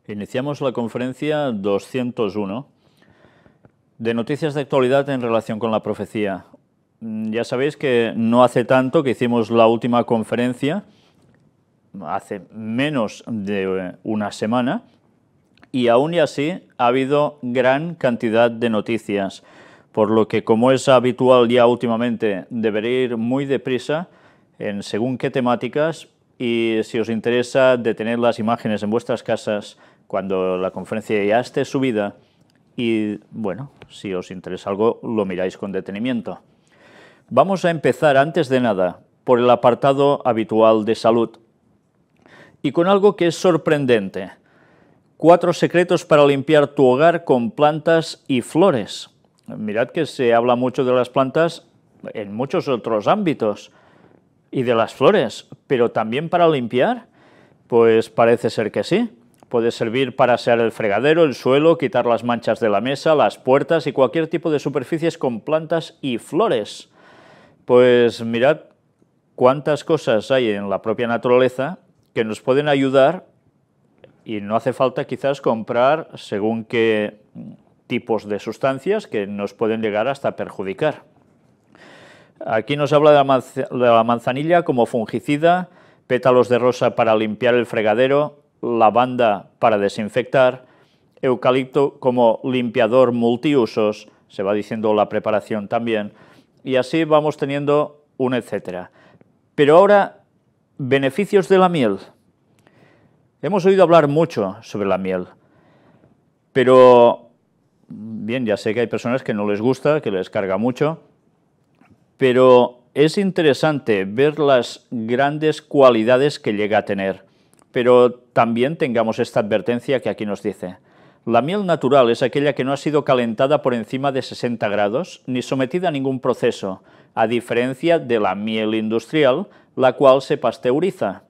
Iniciamos la conferencia 201 de noticias de actualidad en relación con la profecía. Ya sabéis que no hace tanto que hicimos la última conferencia, hace menos de una semana, y aún y así ha habido gran cantidad de noticias, por lo que, como es habitual ya últimamente, debería ir muy deprisa en según qué temáticas, y si os interesa de tener las imágenes en vuestras casas cuando la conferencia ya esté subida, y bueno, si os interesa algo, lo miráis con detenimiento. Vamos a empezar, antes de nada, por el apartado habitual de salud, y con algo que es sorprendente. 4 secretos para limpiar tu hogar con plantas y flores. Mirad que se habla mucho de las plantas en muchos otros ámbitos, y de las flores, pero también para limpiar, pues parece ser que sí. Puede servir para asear el fregadero, el suelo, quitar las manchas de la mesa, las puertas y cualquier tipo de superficies con plantas y flores. Pues mirad cuántas cosas hay en la propia naturaleza que nos pueden ayudar, y no hace falta quizás comprar según qué tipos de sustancias que nos pueden llegar hasta perjudicar. Aquí nos habla de la manzanilla como fungicida, pétalos de rosa para limpiar el fregadero, lavanda para desinfectar, eucalipto como limpiador multiusos, se va diciendo la preparación también, y así vamos teniendo un etcétera. Pero ahora, beneficios de la miel. Hemos oído hablar mucho sobre la miel, pero bien, ya sé que hay personas que no les gusta, que les carga mucho, pero es interesante ver las grandes cualidades que llega a tener. Pero también tengamos esta advertencia que aquí nos dice. La miel natural es aquella que no ha sido calentada por encima de 60 grados ni sometida a ningún proceso, a diferencia de la miel industrial, la cual se pasteuriza.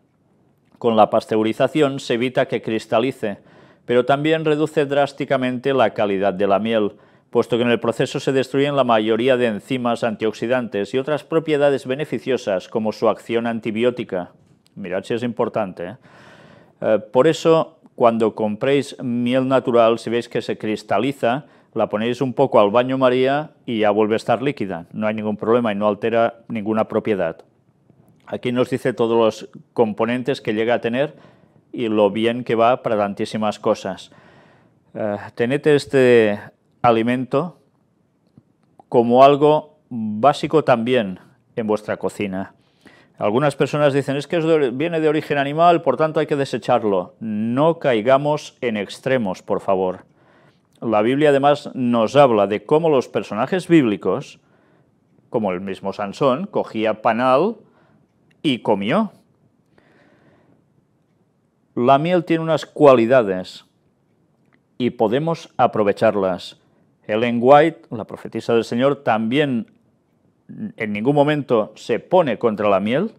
Con la pasteurización se evita que cristalice, pero también reduce drásticamente la calidad de la miel, puesto que en el proceso se destruyen la mayoría de enzimas antioxidantes y otras propiedades beneficiosas como su acción antibiótica. Mirad si es importante, por eso, cuando compréis miel natural, si veis que se cristaliza, la ponéis un poco al baño María y ya vuelve a estar líquida. No hay ningún problema y no altera ninguna propiedad. Aquí nos dice todos los componentes que llega a tener y lo bien que va para tantísimas cosas. Tened este alimento como algo básico también en vuestra cocina. Algunas personas dicen, es que viene de origen animal, por tanto hay que desecharlo. No caigamos en extremos, por favor. La Biblia además nos habla de cómo los personajes bíblicos, como el mismo Sansón, cogía panal y comió. La miel tiene unas cualidades y podemos aprovecharlas. Ellen White, la profetisa del Señor, también en ningún momento se pone contra la miel.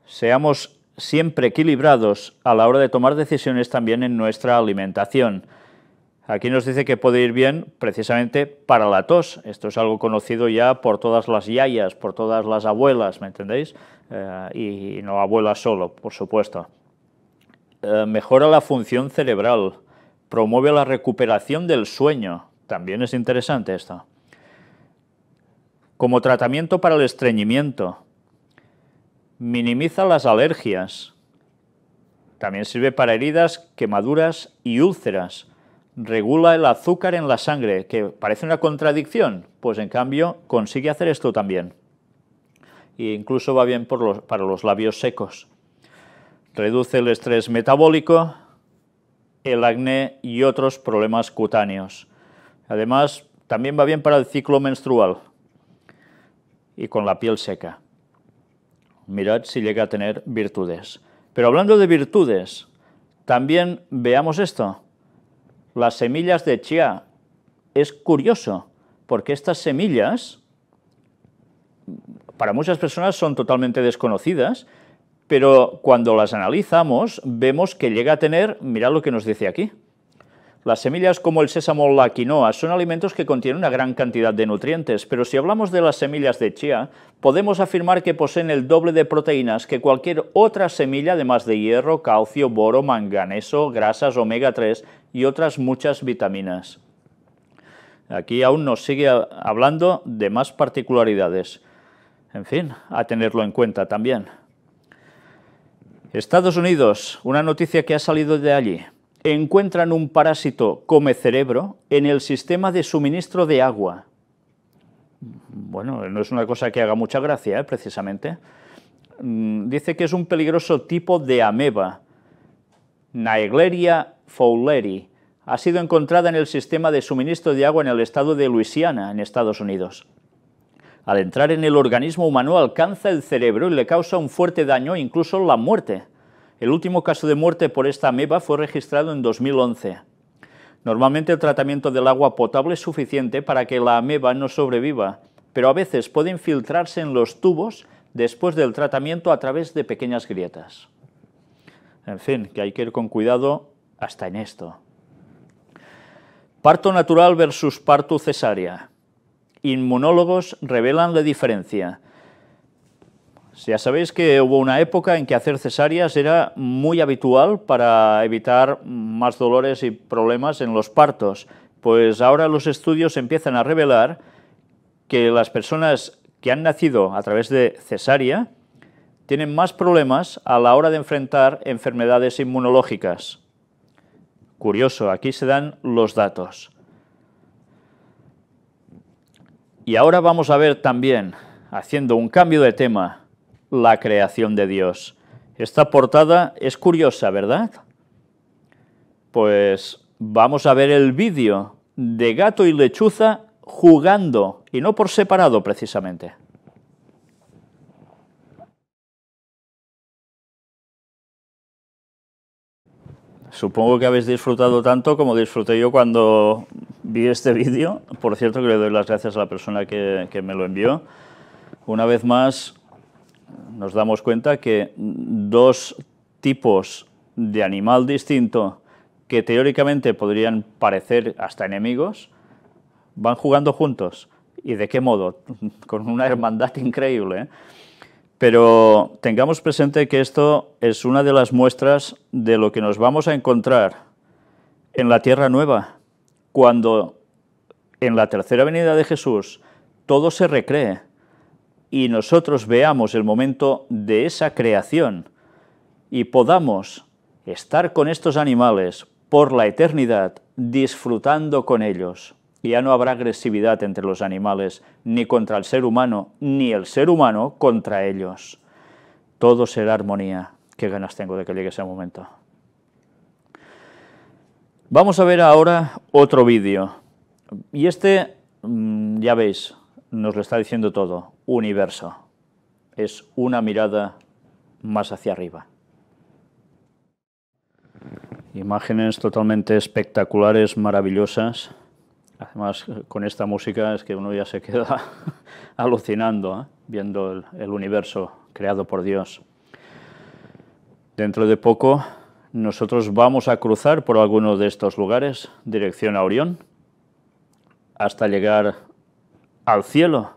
Seamos siempre equilibrados a la hora de tomar decisiones también en nuestra alimentación. Aquí nos dice que puede ir bien precisamente para la tos. Esto es algo conocido ya por todas las yayas, por todas las abuelas, ¿me entendéis? Y no abuelas solo, por supuesto. Mejora la función cerebral, promueve la recuperación del sueño. También es interesante esto. Como tratamiento para el estreñimiento, minimiza las alergias, también sirve para heridas, quemaduras y úlceras, regula el azúcar en la sangre, que parece una contradicción, pues en cambio consigue hacer esto también. E incluso va bien para los labios secos. Reduce el estrés metabólico, el acné y otros problemas cutáneos. Además, también va bien para el ciclo menstrual y con la piel seca. Mirad si llega a tener virtudes. Pero hablando de virtudes, también veamos esto. Las semillas de chía. Es curioso, porque estas semillas, para muchas personas son totalmente desconocidas, pero cuando las analizamos, vemos que llega a tener, mirad lo que nos dice aquí, Las semillas como el sésamo o la quinoa son alimentos que contienen una gran cantidad de nutrientes, pero si hablamos de las semillas de chía, podemos afirmar que poseen el doble de proteínas que cualquier otra semilla, además de hierro, calcio, boro, manganeso, grasas omega 3 y otras muchas vitaminas. Aquí aún nos sigue hablando de más particularidades. En fin, a tenerlo en cuenta también. Estados Unidos, una noticia que ha salido de allí. Encuentran un parásito come cerebro en el sistema de suministro de agua. Bueno, no es una cosa que haga mucha gracia, precisamente. Dice que es un peligroso tipo de ameba, Naegleria fowleri. Ha sido encontrada en el sistema de suministro de agua en el estado de Luisiana, en Estados Unidos. Al entrar en el organismo humano alcanza el cerebro y le causa un fuerte daño, incluso la muerte. El último caso de muerte por esta ameba fue registrado en 2011. Normalmente el tratamiento del agua potable es suficiente para que la ameba no sobreviva, pero a veces puede infiltrarse en los tubos después del tratamiento a través de pequeñas grietas. En fin, que hay que ir con cuidado hasta en esto. Parto natural versus parto cesárea. Inmunólogos revelan la diferencia. Ya sabéis que hubo una época en que hacer cesáreas era muy habitual para evitar más dolores y problemas en los partos. Pues ahora los estudios empiezan a revelar que las personas que han nacido a través de cesárea tienen más problemas a la hora de enfrentar enfermedades inmunológicas. Curioso, aquí se dan los datos. Y ahora vamos a ver también, haciendo un cambio de tema, la creación de Dios. Esta portada es curiosa, ¿verdad? Pues vamos a ver el vídeo de gato y lechuza jugando, y no por separado precisamente. Supongo que habéis disfrutado tanto como disfruté yo cuando vi este vídeo. Por cierto, que le doy las gracias a la persona que me lo envió. Una vez más, nos damos cuenta que dos tipos de animal distinto que teóricamente podrían parecer hasta enemigos, van jugando juntos. ¿Y de qué modo? Con una hermandad increíble, ¿eh? Pero tengamos presente que esto es una de las muestras de lo que nos vamos a encontrar en la Tierra Nueva, cuando en la tercera venida de Jesús todo se recree y nosotros veamos el momento de esa creación y podamos estar con estos animales por la eternidad, disfrutando con ellos. Y ya no habrá agresividad entre los animales, ni contra el ser humano, ni el ser humano contra ellos. Todo será armonía. Qué ganas tengo de que llegue ese momento. Vamos a ver ahora otro vídeo. Y este, ya veis, nos lo está diciendo todo. Universo. Es una mirada más hacia arriba. Imágenes totalmente espectaculares, maravillosas. Además, con esta música es que uno ya se queda alucinando, viendo el universo creado por Dios. Dentro de poco, nosotros vamos a cruzar por alguno de estos lugares, dirección a Orión, hasta llegar al cielo.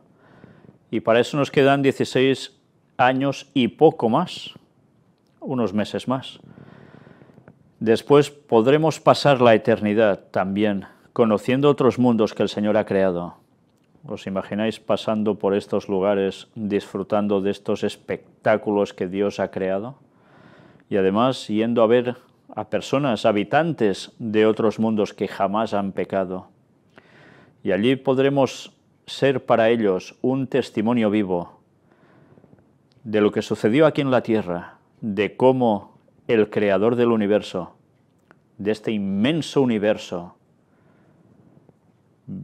Y para eso nos quedan 16 años y poco más, unos meses más. Después podremos pasar la eternidad también, conociendo otros mundos que el Señor ha creado. ¿Os imagináis pasando por estos lugares, disfrutando de estos espectáculos que Dios ha creado? Y además yendo a ver a personas, habitantes de otros mundos que jamás han pecado. Y allí podremos ser para ellos un testimonio vivo de lo que sucedió aquí en la tierra, de cómo el creador del universo, de este inmenso universo,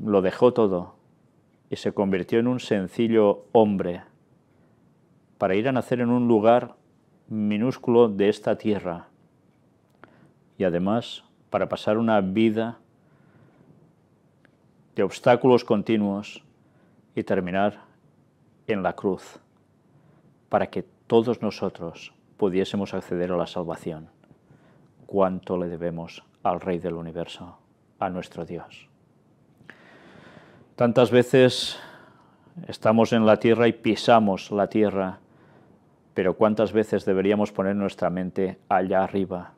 lo dejó todo y se convirtió en un sencillo hombre para ir a nacer en un lugar minúsculo de esta tierra y además para pasar una vida de obstáculos continuos y terminar en la cruz para que todos nosotros pudiésemos acceder a la salvación. ¿Cuánto le debemos al Rey del Universo? a nuestro Dios. Tantas veces estamos en la tierra y pisamos la tierra, pero ¿cuántas veces deberíamos poner nuestra mente allá arriba,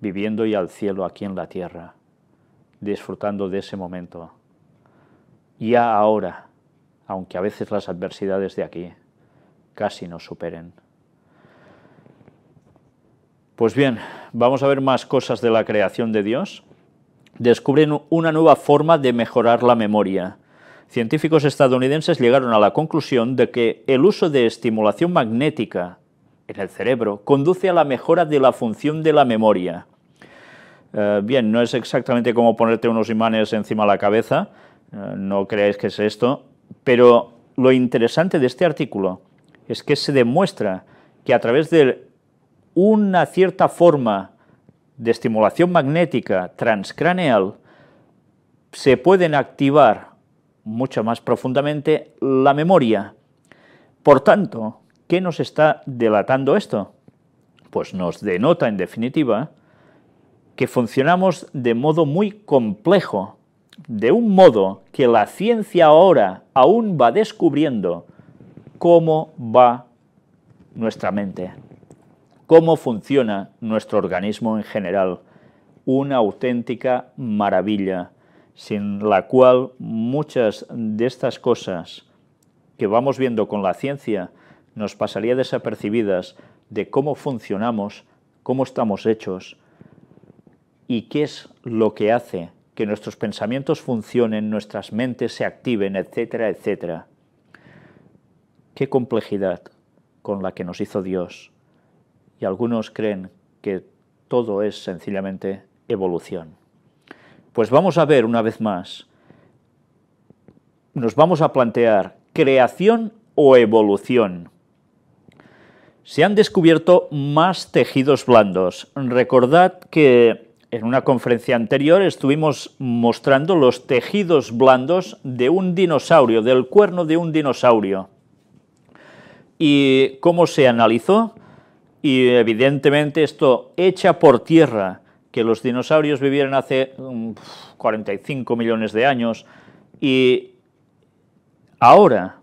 viviendo y al cielo aquí en la tierra, disfrutando de ese momento? Ya ahora, aunque a veces las adversidades de aquí casi nos superen. Pues bien, vamos a ver más cosas de la creación de Dios. Descubren una nueva forma de mejorar la memoria. Científicos estadounidenses llegaron a la conclusión de que el uso de estimulación magnética en el cerebro conduce a la mejora de la función de la memoria. Bien, no es exactamente como ponerte unos imanes encima de la cabeza, no creáis que es esto, pero lo interesante de este artículo es que se demuestra que a través de una cierta forma de estimulación magnética transcraneal se pueden activar mucho más profundamente la memoria. Por tanto, ¿qué nos está delatando esto? Pues nos denota, en definitiva, que funcionamos de modo muy complejo, de un modo que la ciencia ahora aún va descubriendo cómo va nuestra mente, cómo funciona nuestro organismo en general. Una auténtica maravilla, sin la cual muchas de estas cosas que vamos viendo con la ciencia nos pasaría desapercibidas de cómo funcionamos, cómo estamos hechos y qué es lo que hace que nuestros pensamientos funcionen, nuestras mentes se activen, etcétera, etcétera. Qué complejidad con la que nos hizo Dios. Y algunos creen que todo es sencillamente evolución. Pues vamos a ver una vez más, nos vamos a plantear creación o evolución. Se han descubierto más tejidos blandos. Recordad que en una conferencia anterior estuvimos mostrando los tejidos blandos de un dinosaurio, del cuerno de un dinosaurio. ¿Y cómo se analizó? Y evidentemente esto echa por tierra que los dinosaurios vivieron hace 45 millones de años y ahora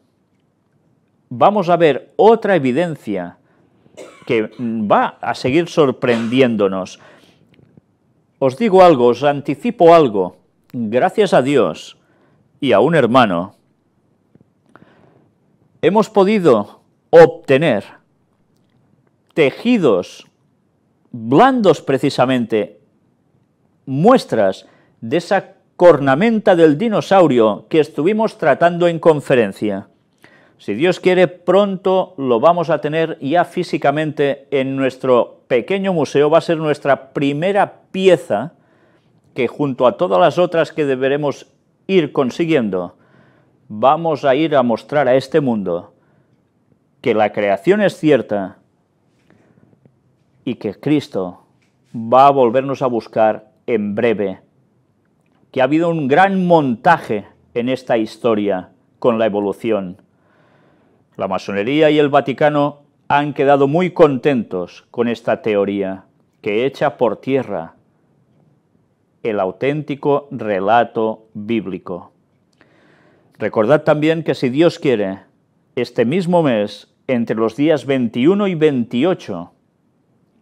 vamos a ver otra evidencia que va a seguir sorprendiéndonos. Os digo algo, os anticipo algo. Gracias a Dios y a un hermano, hemos podido obtener tejidos blandos precisamente, muestras de esa cornamenta del dinosaurio que estuvimos tratando en conferencia. Si Dios quiere, pronto lo vamos a tener ya físicamente en nuestro pequeño museo. Va a ser nuestra primera pieza que junto a todas las otras que deberemos ir consiguiendo, vamos a ir a mostrar a este mundo que la creación es cierta y que Cristo va a volvernos a buscar en breve, que ha habido un gran montaje en esta historia con la evolución. La masonería y el Vaticano han quedado muy contentos con esta teoría que echa por tierra el auténtico relato bíblico. Recordad también que si Dios quiere, este mismo mes, entre los días 21 y 28,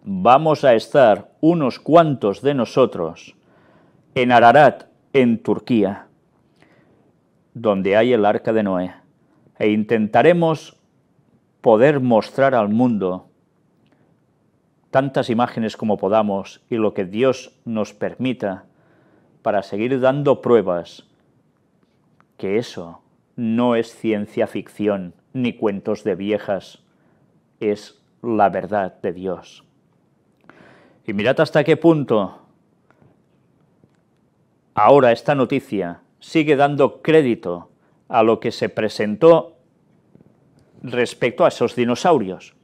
vamos a estar unos cuantos de nosotros en Ararat, en Turquía, donde hay el Arca de Noé, e intentaremos poder mostrar al mundo tantas imágenes como podamos y lo que Dios nos permita para seguir dando pruebas que eso no es ciencia ficción ni cuentos de viejas, es la verdad de Dios. Y mirad hasta qué punto ahora esta noticia sigue dando crédito a lo que se presentó respecto a esos dinosaurios.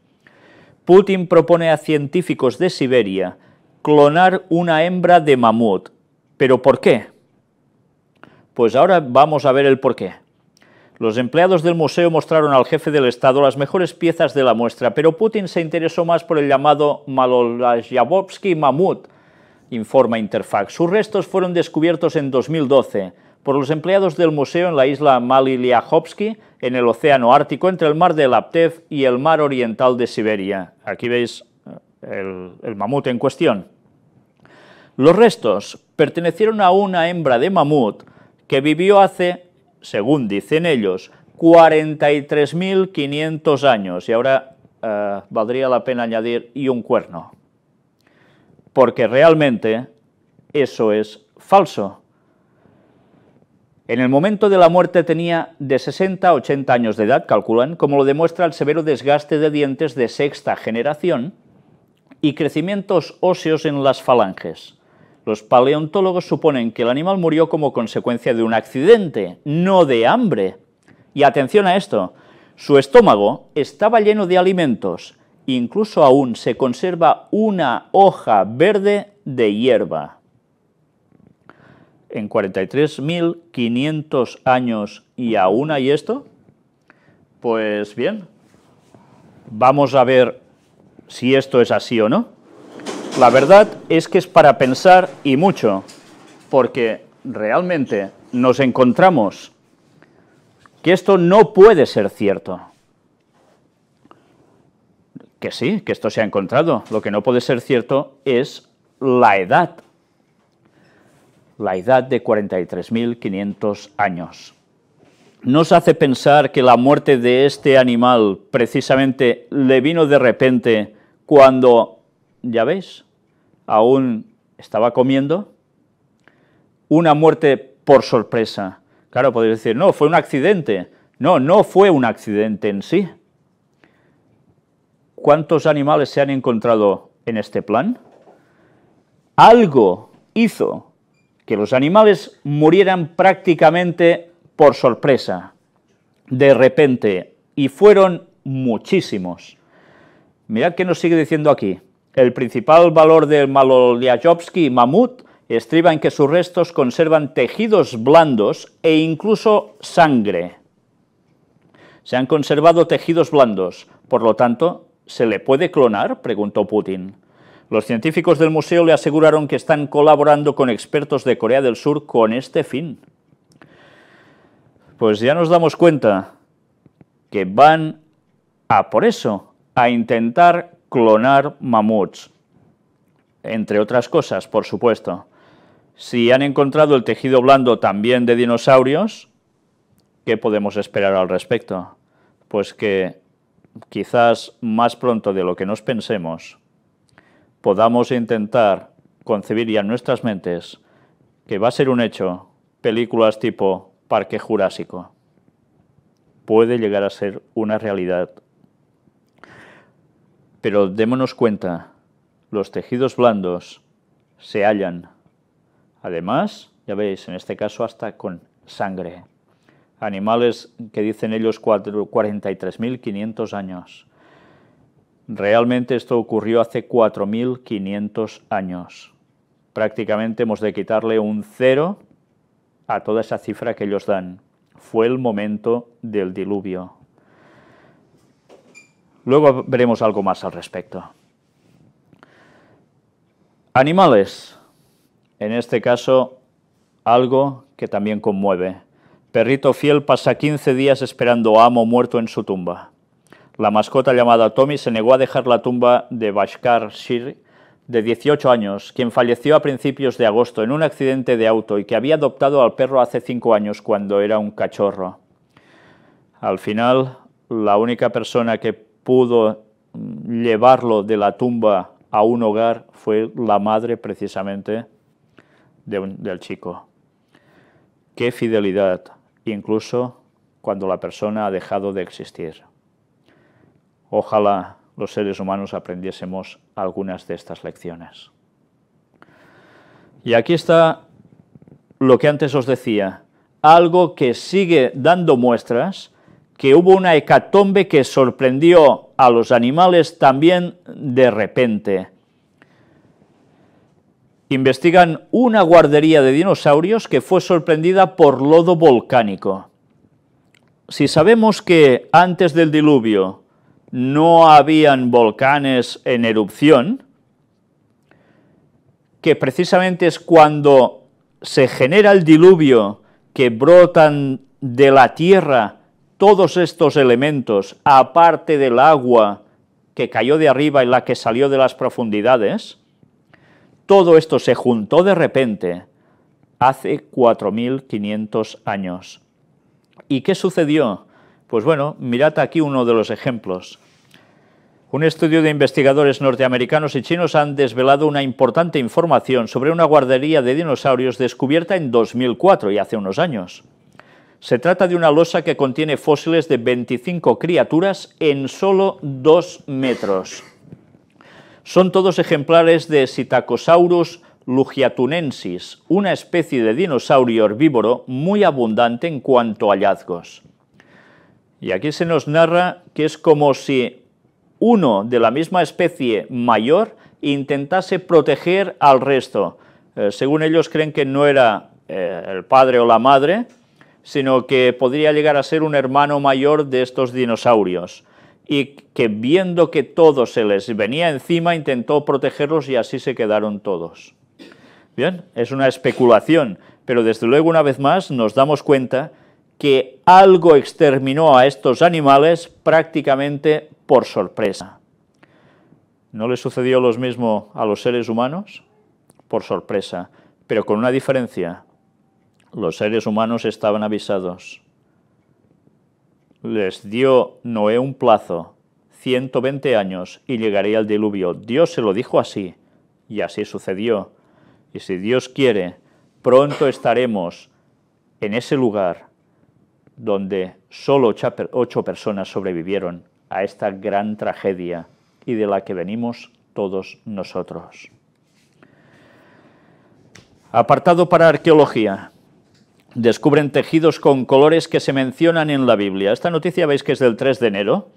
Putin propone a científicos de Siberia clonar una hembra de mamut. ¿Pero por qué? Pues ahora vamos a ver el porqué. Los empleados del museo mostraron al jefe del Estado las mejores piezas de la muestra, pero Putin se interesó más por el llamado Malolajyavovsky mamut, informa Interfax. Sus restos fueron descubiertos en 2012 por los empleados del museo en la isla Maliliahovsky, en el océano Ártico, entre el mar de Laptev y el mar oriental de Siberia. Aquí veis el mamut en cuestión. Los restos pertenecieron a una hembra de mamut que vivió hace, según dicen ellos, 43.500 años, y ahora valdría la pena añadir, y un cuerno. Porque realmente eso es falso. En el momento de la muerte tenía de 60 a 80 años de edad, calculan, como lo demuestra el severo desgaste de dientes de sexta generación y crecimientos óseos en las falanges. Los paleontólogos suponen que el animal murió como consecuencia de un accidente, no de hambre. Y atención a esto, su estómago estaba lleno de alimentos, incluso aún se conserva una hoja verde de hierba. En 43.500 años y aún hay esto, pues bien, vamos a ver si esto es así o no. La verdad es que es para pensar y mucho, porque realmente nos encontramos que esto no puede ser cierto. Que sí, que esto se ha encontrado. Lo que no puede ser cierto es la edad. La edad de 43.500 años. Nos hace pensar que la muerte de este animal precisamente le vino de repente cuando, ya veis, aún estaba comiendo. Una muerte por sorpresa. Claro, podéis decir, no, fue un accidente. No, no fue un accidente en sí. ¿Cuántos animales se han encontrado en este plan? Algo hizo que los animales murieran prácticamente por sorpresa, de repente, y fueron muchísimos. Mirad qué nos sigue diciendo aquí. El principal valor del Maloliajovsky mamut estriba en que sus restos conservan tejidos blandos e incluso sangre. Se han conservado tejidos blandos, por lo tanto, ¿se le puede clonar?, preguntó Putin. Los científicos del museo le aseguraron que están colaborando con expertos de Corea del Sur con este fin. Pues ya nos damos cuenta que van a por eso, a intentar clonar mamuts. Entre otras cosas, por supuesto. Si han encontrado el tejido blando también de dinosaurios, ¿qué podemos esperar al respecto? Pues que quizás más pronto de lo que nos pensemos, podamos intentar concebir ya en nuestras mentes que va a ser un hecho películas tipo Parque Jurásico. Puede llegar a ser una realidad. Pero démonos cuenta, los tejidos blandos se hallan. Además, ya veis, en este caso hasta con sangre. Animales que dicen ellos 43.500 años. Realmente esto ocurrió hace 4.500 años. Prácticamente hemos de quitarle un 0 a toda esa cifra que ellos dan. Fue el momento del diluvio. Luego veremos algo más al respecto. Animales. En este caso, algo que también conmueve. Perrito fiel pasa 15 días esperando a amo muerto en su tumba. La mascota llamada Tommy se negó a dejar la tumba de Bhaskar Shir, de 18 años, quien falleció a principios de agosto en un accidente de auto y que había adoptado al perro hace 5 años cuando era un cachorro. Al final, la única persona que pudo llevarlo de la tumba a un hogar fue la madre precisamente del chico. ¡Qué fidelidad! Incluso cuando la persona ha dejado de existir. Ojalá los seres humanos aprendiésemos algunas de estas lecciones. Y aquí está lo que antes os decía, algo que sigue dando muestras, que hubo una hecatombe que sorprendió a los animales también de repente. Investigan una guardería de dinosaurios que fue sorprendida por lodo volcánico. Si sabemos que antes del diluvio no habían volcanes en erupción, que precisamente es cuando se genera el diluvio, que brotan de la tierra todos estos elementos, aparte del agua que cayó de arriba y la que salió de las profundidades, todo esto se juntó de repente hace 4.500 años. ¿Y qué sucedió? Pues bueno, mirad aquí uno de los ejemplos. Un estudio de investigadores norteamericanos y chinos han desvelado una importante información sobre una guardería de dinosaurios descubierta en 2004, y hace unos años. Se trata de una losa que contiene fósiles de 25 criaturas en solo 2 metros. Son todos ejemplares de Psittacosaurus lugiatunensis, una especie de dinosaurio herbívoro muy abundante en cuanto a hallazgos. Y aquí se nos narra que es como si uno de la misma especie mayor intentase proteger al resto. Según ellos creen que no era el padre o la madre, sino que podría llegar a ser un hermano mayor de estos dinosaurios, y que viendo que todo se les venía encima intentó protegerlos y así se quedaron todos. Bien, es una especulación, pero desde luego una vez más nos damos cuenta que algo exterminó a estos animales prácticamente por sorpresa. ¿No le sucedió lo mismo a los seres humanos? Por sorpresa, pero con una diferencia. Los seres humanos estaban avisados. Les dio Noé un plazo, 120 años, y llegaría el diluvio. Dios se lo dijo así, y así sucedió. Y si Dios quiere, pronto estaremos en ese lugar donde solo 8 personas sobrevivieron a esta gran tragedia y de la que venimos todos nosotros. Apartado para arqueología. Descubren tejidos con colores que se mencionan en la Biblia. Esta noticia veis que es del 3 de enero,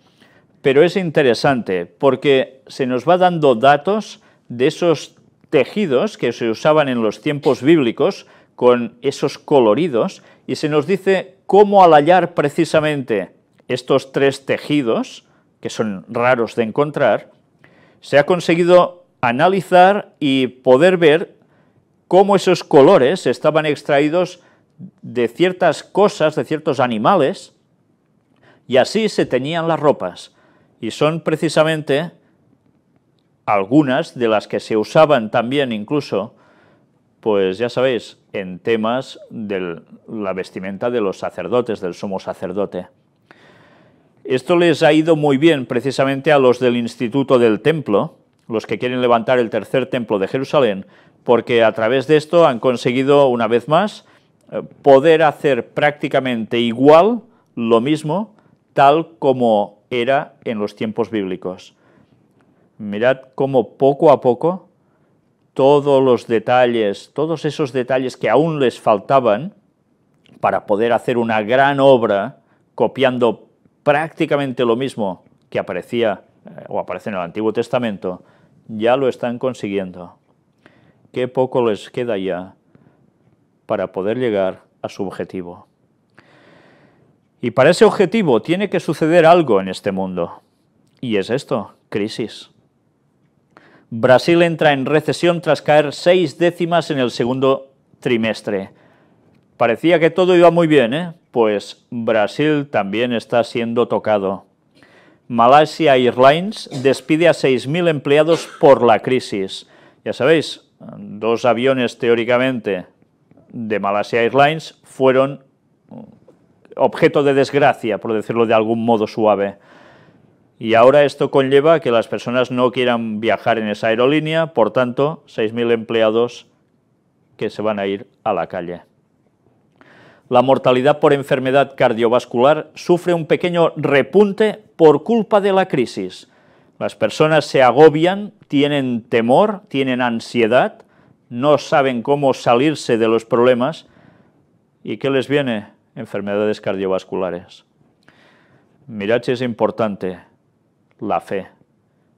pero es interesante porque se nos va dando datos de esos tejidos que se usaban en los tiempos bíblicos con esos coloridos, y se nos dice cómo al hallar precisamente estos 3 tejidos, que son raros de encontrar, se ha conseguido analizar y poder ver cómo esos colores estaban extraídos de ciertas cosas, de ciertos animales, y así se teñían las ropas. Y son precisamente algunas de las que se usaban también incluso, pues ya sabéis, en temas de la vestimenta de los sacerdotes, del sumo sacerdote. Esto les ha ido muy bien precisamente a los del Instituto del Templo, los que quieren levantar el tercer templo de Jerusalén, porque a través de esto han conseguido, una vez más, poder hacer prácticamente igual lo mismo, tal como era en los tiempos bíblicos. Mirad cómo poco a poco todos los detalles, todos esos detalles que aún les faltaban para poder hacer una gran obra, copiando prácticamente lo mismo que aparecía o aparece en el Antiguo Testamento, ya lo están consiguiendo. Qué poco les queda ya para poder llegar a su objetivo. Y para ese objetivo tiene que suceder algo en este mundo. Y es esto, crisis. Brasil entra en recesión tras caer 6 décimas en el segundo trimestre. Parecía que todo iba muy bien, ¿eh? Pues Brasil también está siendo tocado. Malaysia Airlines despide a 6.000 empleados por la crisis. Ya sabéis, 2 aviones teóricamente de Malaysia Airlines fueron objeto de desgracia, por decirlo de algún modo suave. Y ahora esto conlleva que las personas no quieran viajar en esa aerolínea, por tanto, 6.000 empleados que se van a ir a la calle. La mortalidad por enfermedad cardiovascular sufre un pequeño repunte por culpa de la crisis. Las personas se agobian, tienen temor, tienen ansiedad, no saben cómo salirse de los problemas. ¿Y qué les viene? Enfermedades cardiovasculares. Mirad si es importante la fe,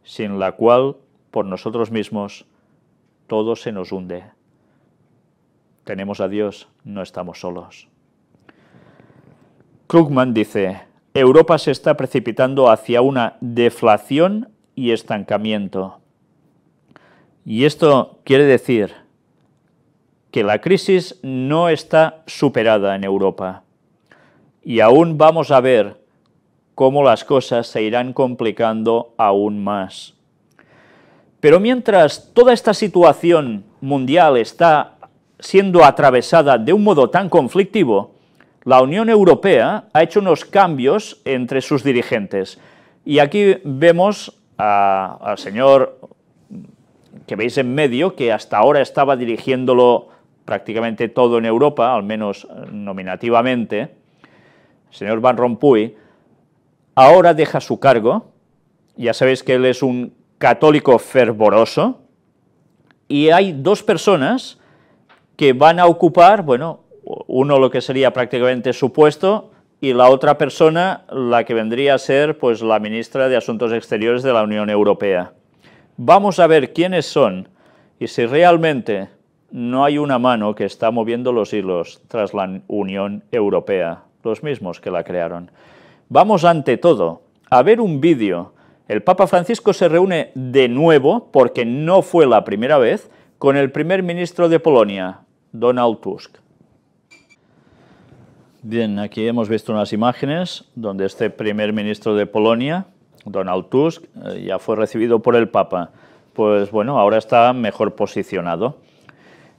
sin la cual, por nosotros mismos, todo se nos hunde. Tenemos a Dios, no estamos solos. Krugman dice, Europa se está precipitando hacia una deflación y estancamiento. Y esto quiere decir que la crisis no está superada en Europa y aún vamos a ver cómo las cosas se irán complicando aún más. Pero mientras toda esta situación mundial está siendo atravesada de un modo tan conflictivo, la Unión Europea ha hecho unos cambios entre sus dirigentes. Y aquí vemos al señor que veis en medio, que hasta ahora estaba dirigiéndolo prácticamente todo en Europa, al menos nominativamente, el señor Van Rompuy, ahora deja su cargo. Ya sabéis que él es un católico fervoroso, y hay dos personas que van a ocupar, bueno, uno lo que sería prácticamente su puesto, y la otra persona la que vendría a ser pues la ministra de Asuntos Exteriores de la Unión Europea. Vamos a ver quiénes son y si realmente no hay una mano que está moviendo los hilos tras la Unión Europea, los mismos que la crearon. Vamos ante todo a ver un vídeo. El Papa Francisco se reúne de nuevo, porque no fue la primera vez, con el primer ministro de Polonia, Donald Tusk. Bien, aquí hemos visto unas imágenes donde este primer ministro de Polonia, Donald Tusk, ya fue recibido por el Papa. Pues bueno, ahora está mejor posicionado.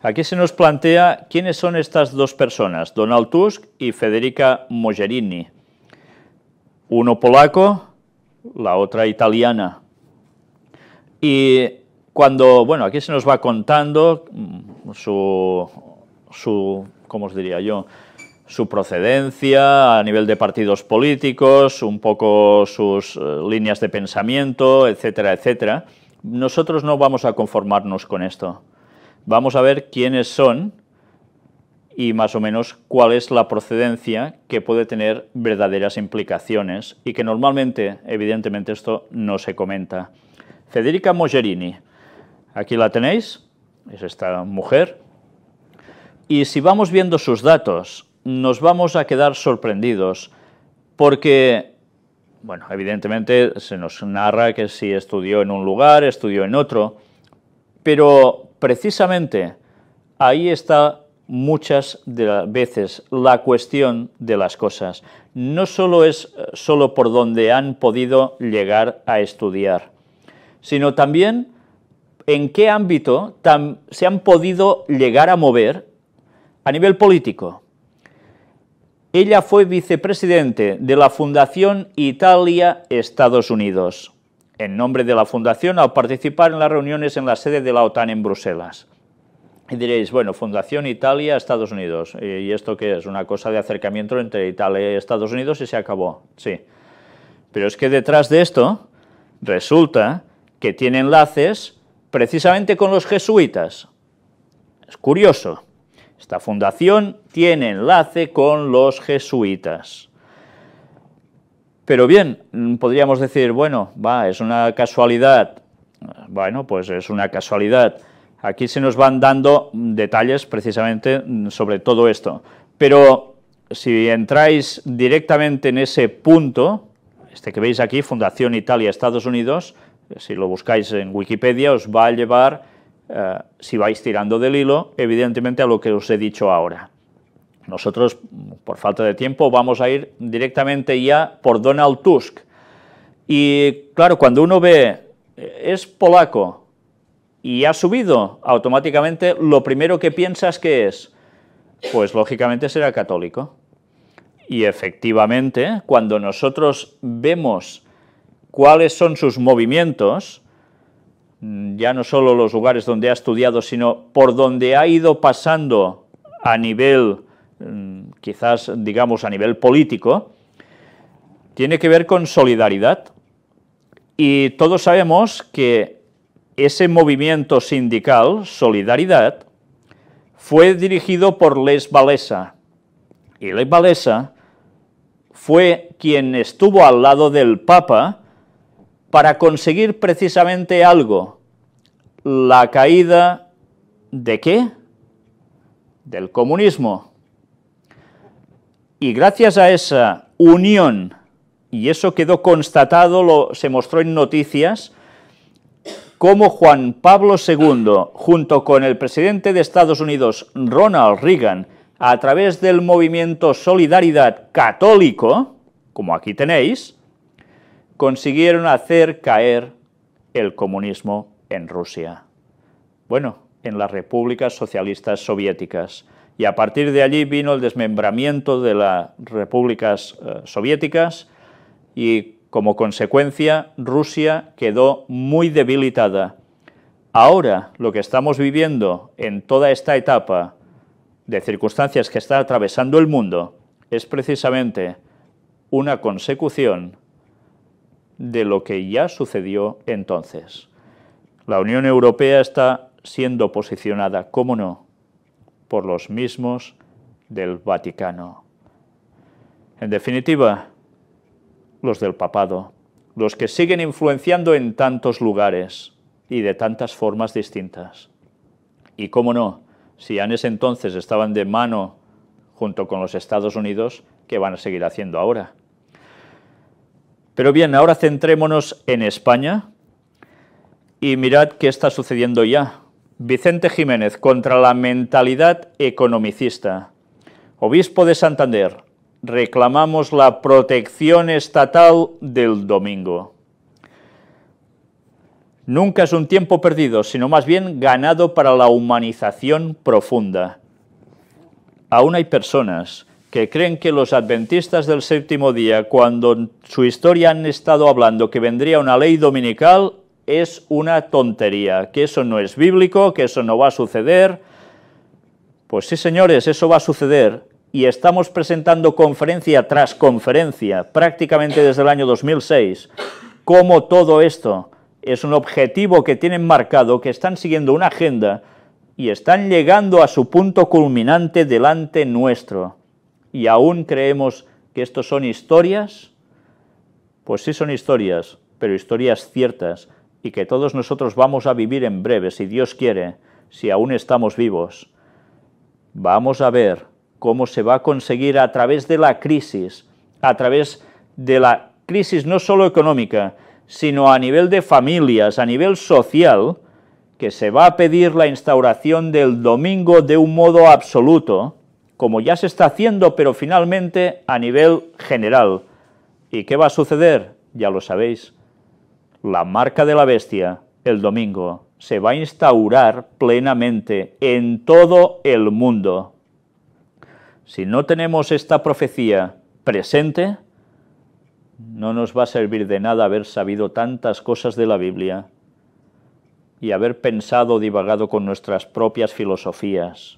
Aquí se nos plantea quiénes son estas dos personas, Donald Tusk y Federica Mogherini. Uno polaco, la otra italiana. Y cuando, bueno, aquí se nos va contando ¿cómo os diría yo?, su procedencia a nivel de partidos políticos, un poco sus líneas de pensamiento, etcétera, etcétera. Nosotros no vamos a conformarnos con esto. Vamos a ver quiénes son y más o menos cuál es la procedencia que puede tener verdaderas implicaciones y que normalmente, evidentemente, esto no se comenta. Federica Mogherini, aquí la tenéis, es esta mujer, y si vamos viendo sus datos, nos vamos a quedar sorprendidos, porque, bueno, evidentemente se nos narra que si estudió en un lugar, estudió en otro, pero precisamente ahí está muchas de las veces la cuestión de las cosas. No solo es solo por donde han podido llegar a estudiar, sino también en qué ámbito se han podido llegar a mover a nivel político. Ella fue vicepresidente de la Fundación Italia-Estados Unidos, en nombre de la Fundación, al participar en las reuniones en la sede de la OTAN en Bruselas. Y diréis, bueno, Fundación Italia-Estados Unidos, ¿y esto qué es? Una cosa de acercamiento entre Italia y Estados Unidos y se acabó, sí. Pero es que detrás de esto resulta que tiene enlaces precisamente con los jesuitas. Es curioso. Esta fundación tiene enlace con los jesuitas. Pero bien, podríamos decir, bueno, es una casualidad. Bueno, pues es una casualidad. Aquí se nos van dando detalles precisamente sobre todo esto. Pero si entráis directamente en ese punto, este que veis aquí, Fundación Italia-Estados Unidos, si lo buscáis en Wikipedia, os va a llevar, si vais tirando del hilo, evidentemente a lo que os he dicho ahora. Nosotros, por falta de tiempo, vamos a ir directamente ya por Donald Tusk. Y claro, cuando uno ve, es polaco y ha subido automáticamente, lo primero que piensas que es, pues lógicamente será católico. Y efectivamente, cuando nosotros vemos cuáles son sus movimientos, ya no solo los lugares donde ha estudiado, sino por donde ha ido pasando a nivel, quizás digamos a nivel político, tiene que ver con solidaridad. Y todos sabemos que ese movimiento sindical, Solidaridad, fue dirigido por Lech Walesa. Y Lech Walesa fue quien estuvo al lado del Papa para conseguir precisamente algo, la caída ¿de qué? Del comunismo. Y gracias a esa unión, y eso quedó constatado, se mostró en noticias, cómo Juan Pablo II, junto con el presidente de Estados Unidos, Ronald Reagan, a través del movimiento Solidaridad Católico, como aquí tenéis, consiguieron hacer caer el comunismo en Rusia. Bueno, en las repúblicas socialistas soviéticas. Y a partir de allí vino el desmembramiento de las repúblicas soviéticas y, como consecuencia, Rusia quedó muy debilitada. Ahora, lo que estamos viviendo en toda esta etapa de circunstancias que está atravesando el mundo es precisamente una consecución de lo que ya sucedió entonces. La Unión Europea está siendo posicionada, ¿cómo no?, por los mismos del Vaticano. En definitiva, los del papado, los que siguen influenciando en tantos lugares y de tantas formas distintas. Y cómo no, si ya en ese entonces estaban de mano junto con los Estados Unidos, ¿qué van a seguir haciendo ahora? Pero bien, ahora centrémonos en España y mirad qué está sucediendo ya. Vicente Jiménez contra la mentalidad economicista. Obispo de Santander, reclamamos la protección estatal del domingo. Nunca es un tiempo perdido, sino más bien ganado para la humanización profunda. Aún hay personas que creen que los adventistas del séptimo día, cuando en su historia han estado hablando que vendría una ley dominical, es una tontería, que eso no es bíblico, que eso no va a suceder. Pues sí, señores, eso va a suceder. Y estamos presentando conferencia tras conferencia, prácticamente desde el año 2006, cómo todo esto es un objetivo que tienen marcado, que están siguiendo una agenda y están llegando a su punto culminante delante nuestro. ¿Y aún creemos que estos son historias? Pues sí son historias, pero historias ciertas, y que todos nosotros vamos a vivir en breve, si Dios quiere, si aún estamos vivos. Vamos a ver cómo se va a conseguir a través de la crisis no solo económica, sino a nivel de familias, a nivel social, que se va a pedir la instauración del domingo de un modo absoluto, como ya se está haciendo, pero finalmente a nivel general. ¿Y qué va a suceder? Ya lo sabéis. La marca de la bestia, el domingo, se va a instaurar plenamente en todo el mundo. Si no tenemos esta profecía presente, no nos va a servir de nada haber sabido tantas cosas de la Biblia y haber pensado o divagado con nuestras propias filosofías.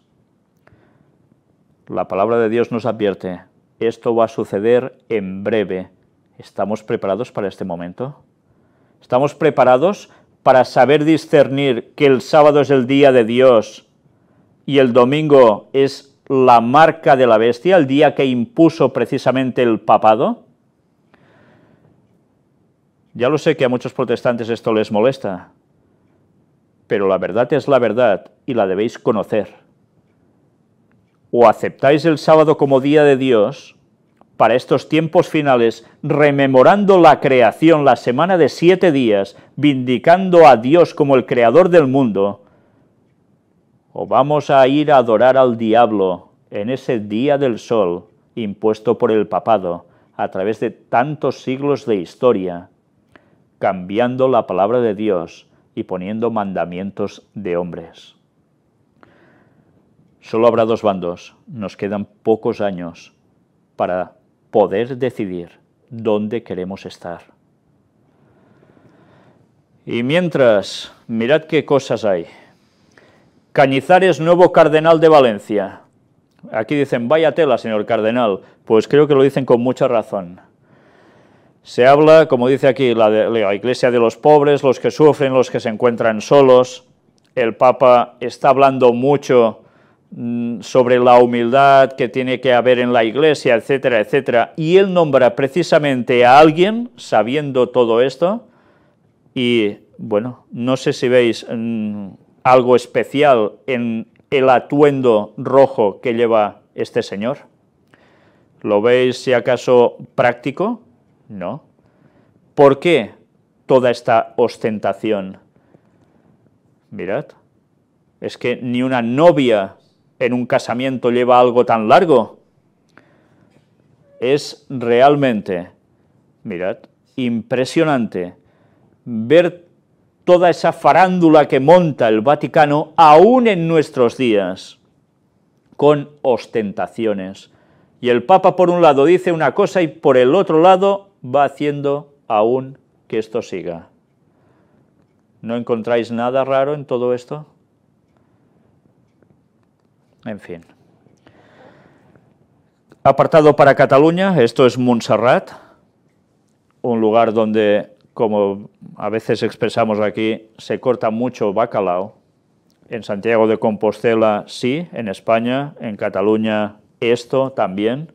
La palabra de Dios nos advierte, esto va a suceder en breve. ¿Estamos preparados para este momento? ¿Estamos preparados para saber discernir que el sábado es el día de Dios y el domingo es la marca de la bestia, el día que impuso precisamente el papado? Ya lo sé que a muchos protestantes esto les molesta, pero la verdad es la verdad y la debéis conocer. O aceptáis el sábado como día de Dios para estos tiempos finales, rememorando la creación, la semana de 7 días, vindicando a Dios como el creador del mundo, o vamos a ir a adorar al diablo en ese día del sol impuesto por el papado a través de tantos siglos de historia, cambiando la palabra de Dios y poniendo mandamientos de hombres. Solo habrá dos bandos, nos quedan pocos años para poder decidir dónde queremos estar. Y mientras, mirad qué cosas hay. Cañizares, nuevo cardenal de Valencia. Aquí dicen, vaya tela, señor cardenal. Pues creo que lo dicen con mucha razón. Se habla, como dice aquí, la iglesia de los pobres, los que sufren, los que se encuentran solos. El Papa está hablando mucho sobre la humildad que tiene que haber en la iglesia, etcétera, etcétera. Y él nombra precisamente a alguien, sabiendo todo esto, y bueno, no sé si veis algo especial en el atuendo rojo que lleva este señor. ¿Lo veis si acaso práctico? No. ¿Por qué toda esta ostentación? Mirad, es que ni una novia en un casamiento lleva algo tan largo. Es realmente, mirad, impresionante ver toda esa farándula que monta el Vaticano, aún en nuestros días, con ostentaciones. Y el Papa por un lado dice una cosa y por el otro lado va haciendo aún que esto siga. ¿No encontráis nada raro en todo esto? En fin. Apartado para Cataluña, esto es Montserrat, un lugar donde, como a veces expresamos aquí, se corta mucho bacalao. En Santiago de Compostela sí, en España, en Cataluña esto también.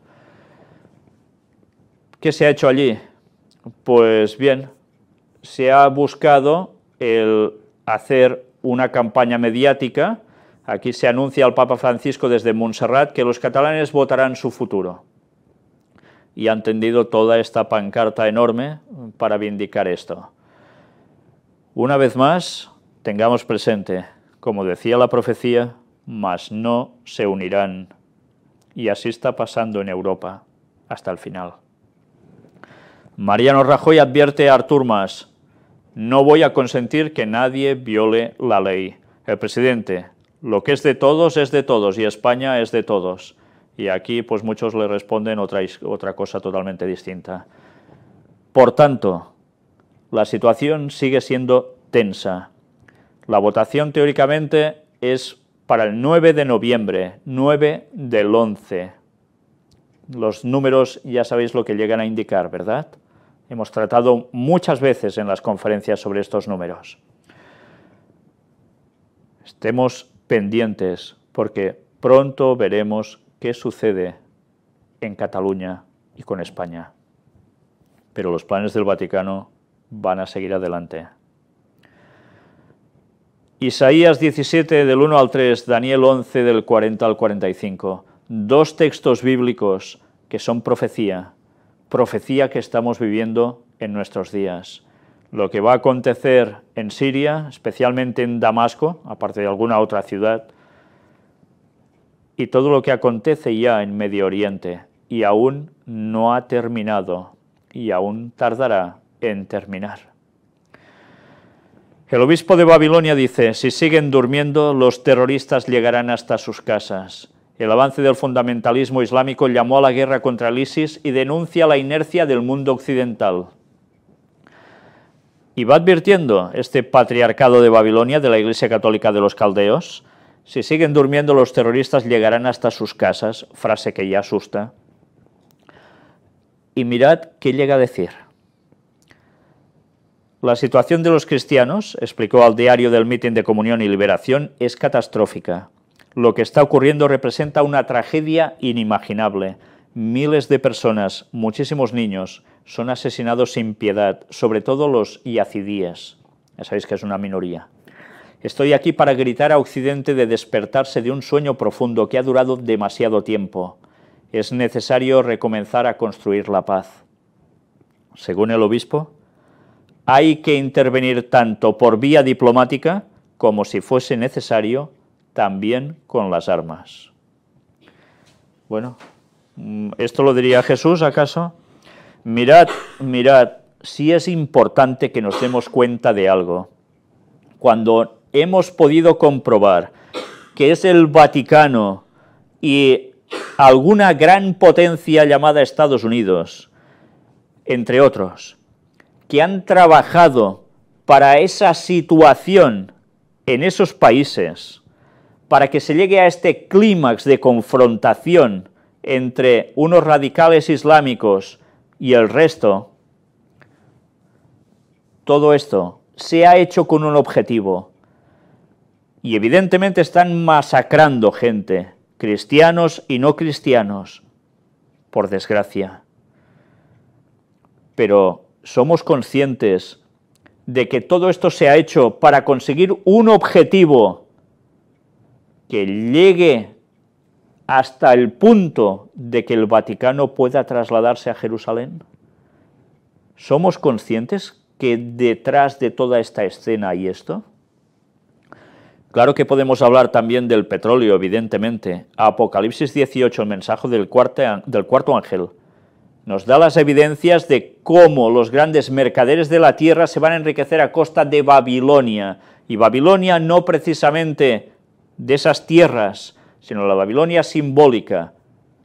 ¿Qué se ha hecho allí? Pues bien, se ha buscado el hacer una campaña mediática. Aquí se anuncia al Papa Francisco desde Montserrat que los catalanes votarán su futuro. Y han tendido toda esta pancarta enorme para vindicar esto. Una vez más, tengamos presente, como decía la profecía, mas no se unirán. Y así está pasando en Europa hasta el final. Mariano Rajoy advierte a Artur Mas: no voy a consentir que nadie viole la ley. El presidente: lo que es de todos y España es de todos. Y aquí pues muchos le responden otra cosa totalmente distinta. Por tanto, la situación sigue siendo tensa. La votación teóricamente es para el 9 de noviembre, 9 del 11. Los números ya sabéis lo que llegan a indicar, ¿verdad? Hemos tratado muchas veces en las conferencias sobre estos números. Estemos pendientes porque pronto veremos qué sucede en Cataluña y con España. Pero los planes del Vaticano van a seguir adelante. Isaías 17 del 1 al 3, Daniel 11 del 40 al 45. Dos textos bíblicos que son profecía que estamos viviendo en nuestros días. Lo que va a acontecer en Siria, especialmente en Damasco, aparte de alguna otra ciudad, y todo lo que acontece ya en Medio Oriente, y aún no ha terminado, y aún tardará en terminar. El obispo de Babilonia dice: si siguen durmiendo, los terroristas llegarán hasta sus casas. El avance del fundamentalismo islámico llamó a la guerra contra el ISIS y denuncia la inercia del mundo occidental. Y va advirtiendo este patriarcado de Babilonia, de la Iglesia Católica de los Caldeos: si siguen durmiendo, los terroristas llegarán hasta sus casas, frase que ya asusta. Y mirad qué llega a decir. La situación de los cristianos, explicó al diario del Mitin de Comunión y Liberación, es catastrófica. Lo que está ocurriendo representa una tragedia inimaginable. Miles de personas, muchísimos niños, son asesinados sin piedad, sobre todo los yazidíes. Ya sabéis que es una minoría. Estoy aquí para gritar a Occidente de despertarse de un sueño profundo que ha durado demasiado tiempo. Es necesario recomenzar a construir la paz. Según el obispo, hay que intervenir tanto por vía diplomática como, si fuese necesario, también con las armas. Bueno, ¿esto lo diría Jesús, acaso? Mirad, sí es importante que nos demos cuenta de algo. Cuando hemos podido comprobar que es el Vaticano y alguna gran potencia llamada Estados Unidos, entre otros, que han trabajado para esa situación en esos países, para que se llegue a este clímax de confrontación entre unos radicales islámicos y el resto, todo esto se ha hecho con un objetivo. Y evidentemente están masacrando gente, cristianos y no cristianos, por desgracia. Pero somos conscientes de que todo esto se ha hecho para conseguir un objetivo que llegue hasta el punto de que el Vaticano pueda trasladarse a Jerusalén. ¿Somos conscientes que detrás de toda esta escena hay esto? Claro que podemos hablar también del petróleo, evidentemente. Apocalipsis 18, el mensaje del cuarto ángel, nos da las evidencias de cómo los grandes mercaderes de la tierra se van a enriquecer a costa de Babilonia. Y Babilonia no precisamente de esas tierras, sino la Babilonia simbólica,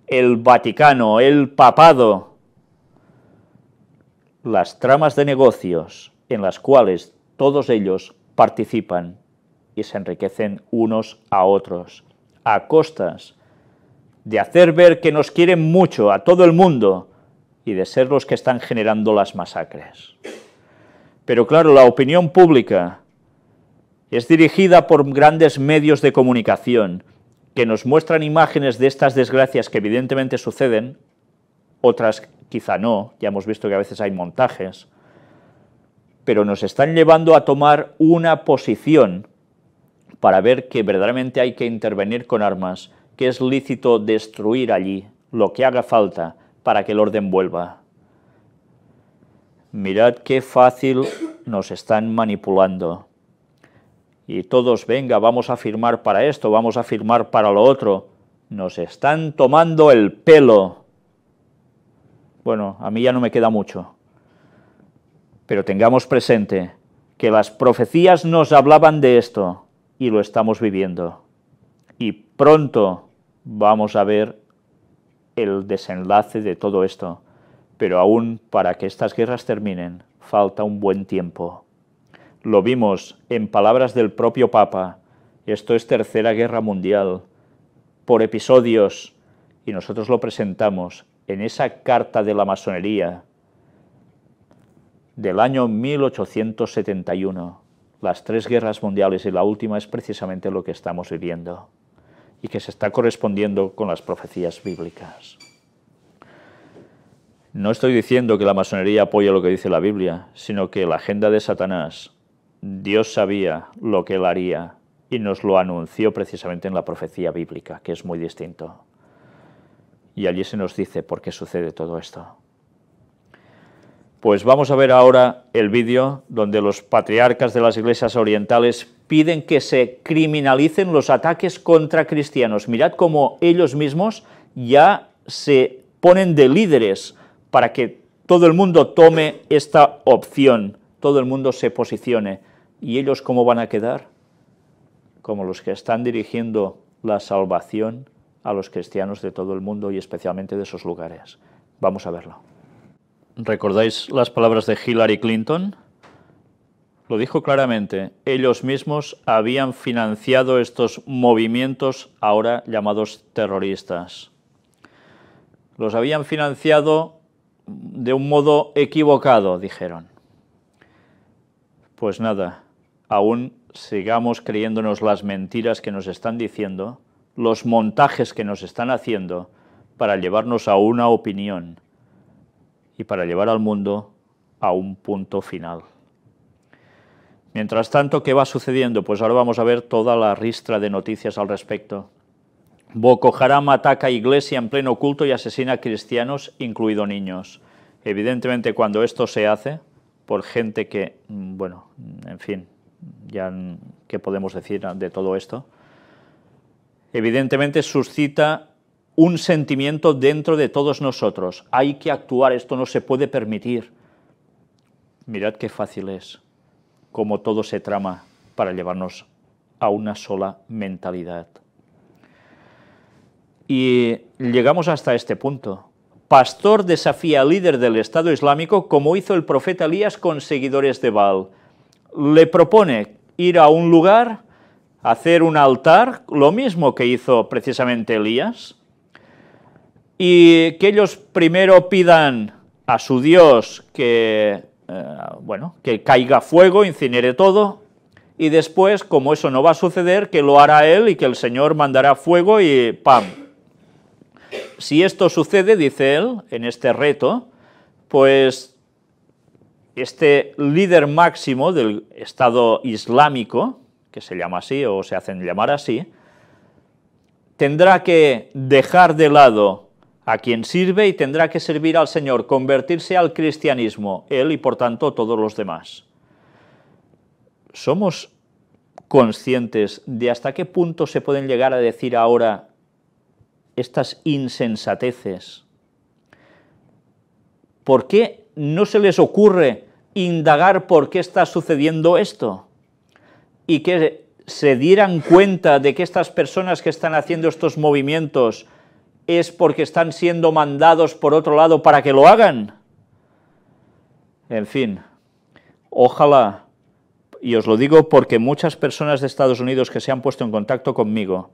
el Vaticano, el papado, las tramas de negocios en las cuales todos ellos participan y se enriquecen unos a otros, a costas de hacer ver que nos quieren mucho a todo el mundo y de ser los que están generando las masacres. Pero claro, la opinión pública es dirigida por grandes medios de comunicación que nos muestran imágenes de estas desgracias que evidentemente suceden, otras quizá no, ya hemos visto que a veces hay montajes, pero nos están llevando a tomar una posición para ver que verdaderamente hay que intervenir con armas, que es lícito destruir allí lo que haga falta para que el orden vuelva. Mirad qué fácil nos están manipulando. Y todos, venga, vamos a firmar para esto, vamos a firmar para lo otro. Nos están tomando el pelo. Bueno, a mí ya no me queda mucho. Pero tengamos presente que las profecías nos hablaban de esto y lo estamos viviendo. Y pronto vamos a ver el desenlace de todo esto. Pero aún para que estas guerras terminen, falta un buen tiempo. Lo vimos en palabras del propio Papa, esto es Tercera Guerra Mundial, por episodios, y nosotros lo presentamos en esa carta de la masonería del año 1871, las 3 guerras mundiales, y la última es precisamente lo que estamos viviendo, y que se está correspondiendo con las profecías bíblicas. No estoy diciendo que la masonería apoye lo que dice la Biblia, sino que la agenda de Satanás, Dios sabía lo que él haría y nos lo anunció precisamente en la profecía bíblica, que es muy distinto. Y allí se nos dice por qué sucede todo esto. Pues vamos a ver ahora el vídeo donde los patriarcas de las iglesias orientales piden que se criminalicen los ataques contra cristianos. Mirad cómo ellos mismos ya se ponen de líderes para que todo el mundo tome esta opción, todo el mundo se posicione. ¿Y ellos cómo van a quedar? Como los que están dirigiendo la salvación a los cristianos de todo el mundo y especialmente de esos lugares. Vamos a verlo. ¿Recordáis las palabras de Hillary Clinton? Lo dijo claramente, ellos mismos habían financiado estos movimientos ahora llamados terroristas. Los habían financiado de un modo equivocado, dijeron. Pues nada, aún sigamos creyéndonos las mentiras que nos están diciendo, los montajes que nos están haciendo para llevarnos a una opinión y para llevar al mundo a un punto final. Mientras tanto, ¿qué va sucediendo? Pues ahora vamos a ver toda la ristra de noticias al respecto. Boko Haram ataca iglesia en pleno culto y asesina a cristianos, incluidos niños. Evidentemente, cuando esto se hace por gente que, bueno, en fin, ya qué podemos decir de todo esto, evidentemente suscita un sentimiento dentro de todos nosotros. Hay que actuar, esto no se puede permitir. Mirad qué fácil es, cómo todo se trama para llevarnos a una sola mentalidad. Y llegamos hasta este punto. Pastor desafía al líder del Estado Islámico como hizo el profeta Elías con seguidores de Baal. Le propone ir a un lugar, hacer un altar, lo mismo que hizo precisamente Elías, y que ellos primero pidan a su Dios que, que caiga fuego, incinere todo, y después, como eso no va a suceder, que lo hará él y que el Señor mandará fuego y ¡pam! Si esto sucede, dice él, en este reto, pues este líder máximo del Estado Islámico, que se llama así o se hacen llamar así, tendrá que dejar de lado a quien sirve y tendrá que servir al Señor, convertirse al cristianismo, él y por tanto todos los demás. Somos conscientes de hasta qué punto se pueden llegar a decir ahora estas insensateces? ¿Por qué no se les ocurre indagar por qué está sucediendo esto? Y que se dieran cuenta de que estas personas que están haciendo estos movimientos es porque están siendo mandados por otro lado para que lo hagan. En fin, ojalá, y os lo digo porque muchas personas de Estados Unidos que se han puesto en contacto conmigo,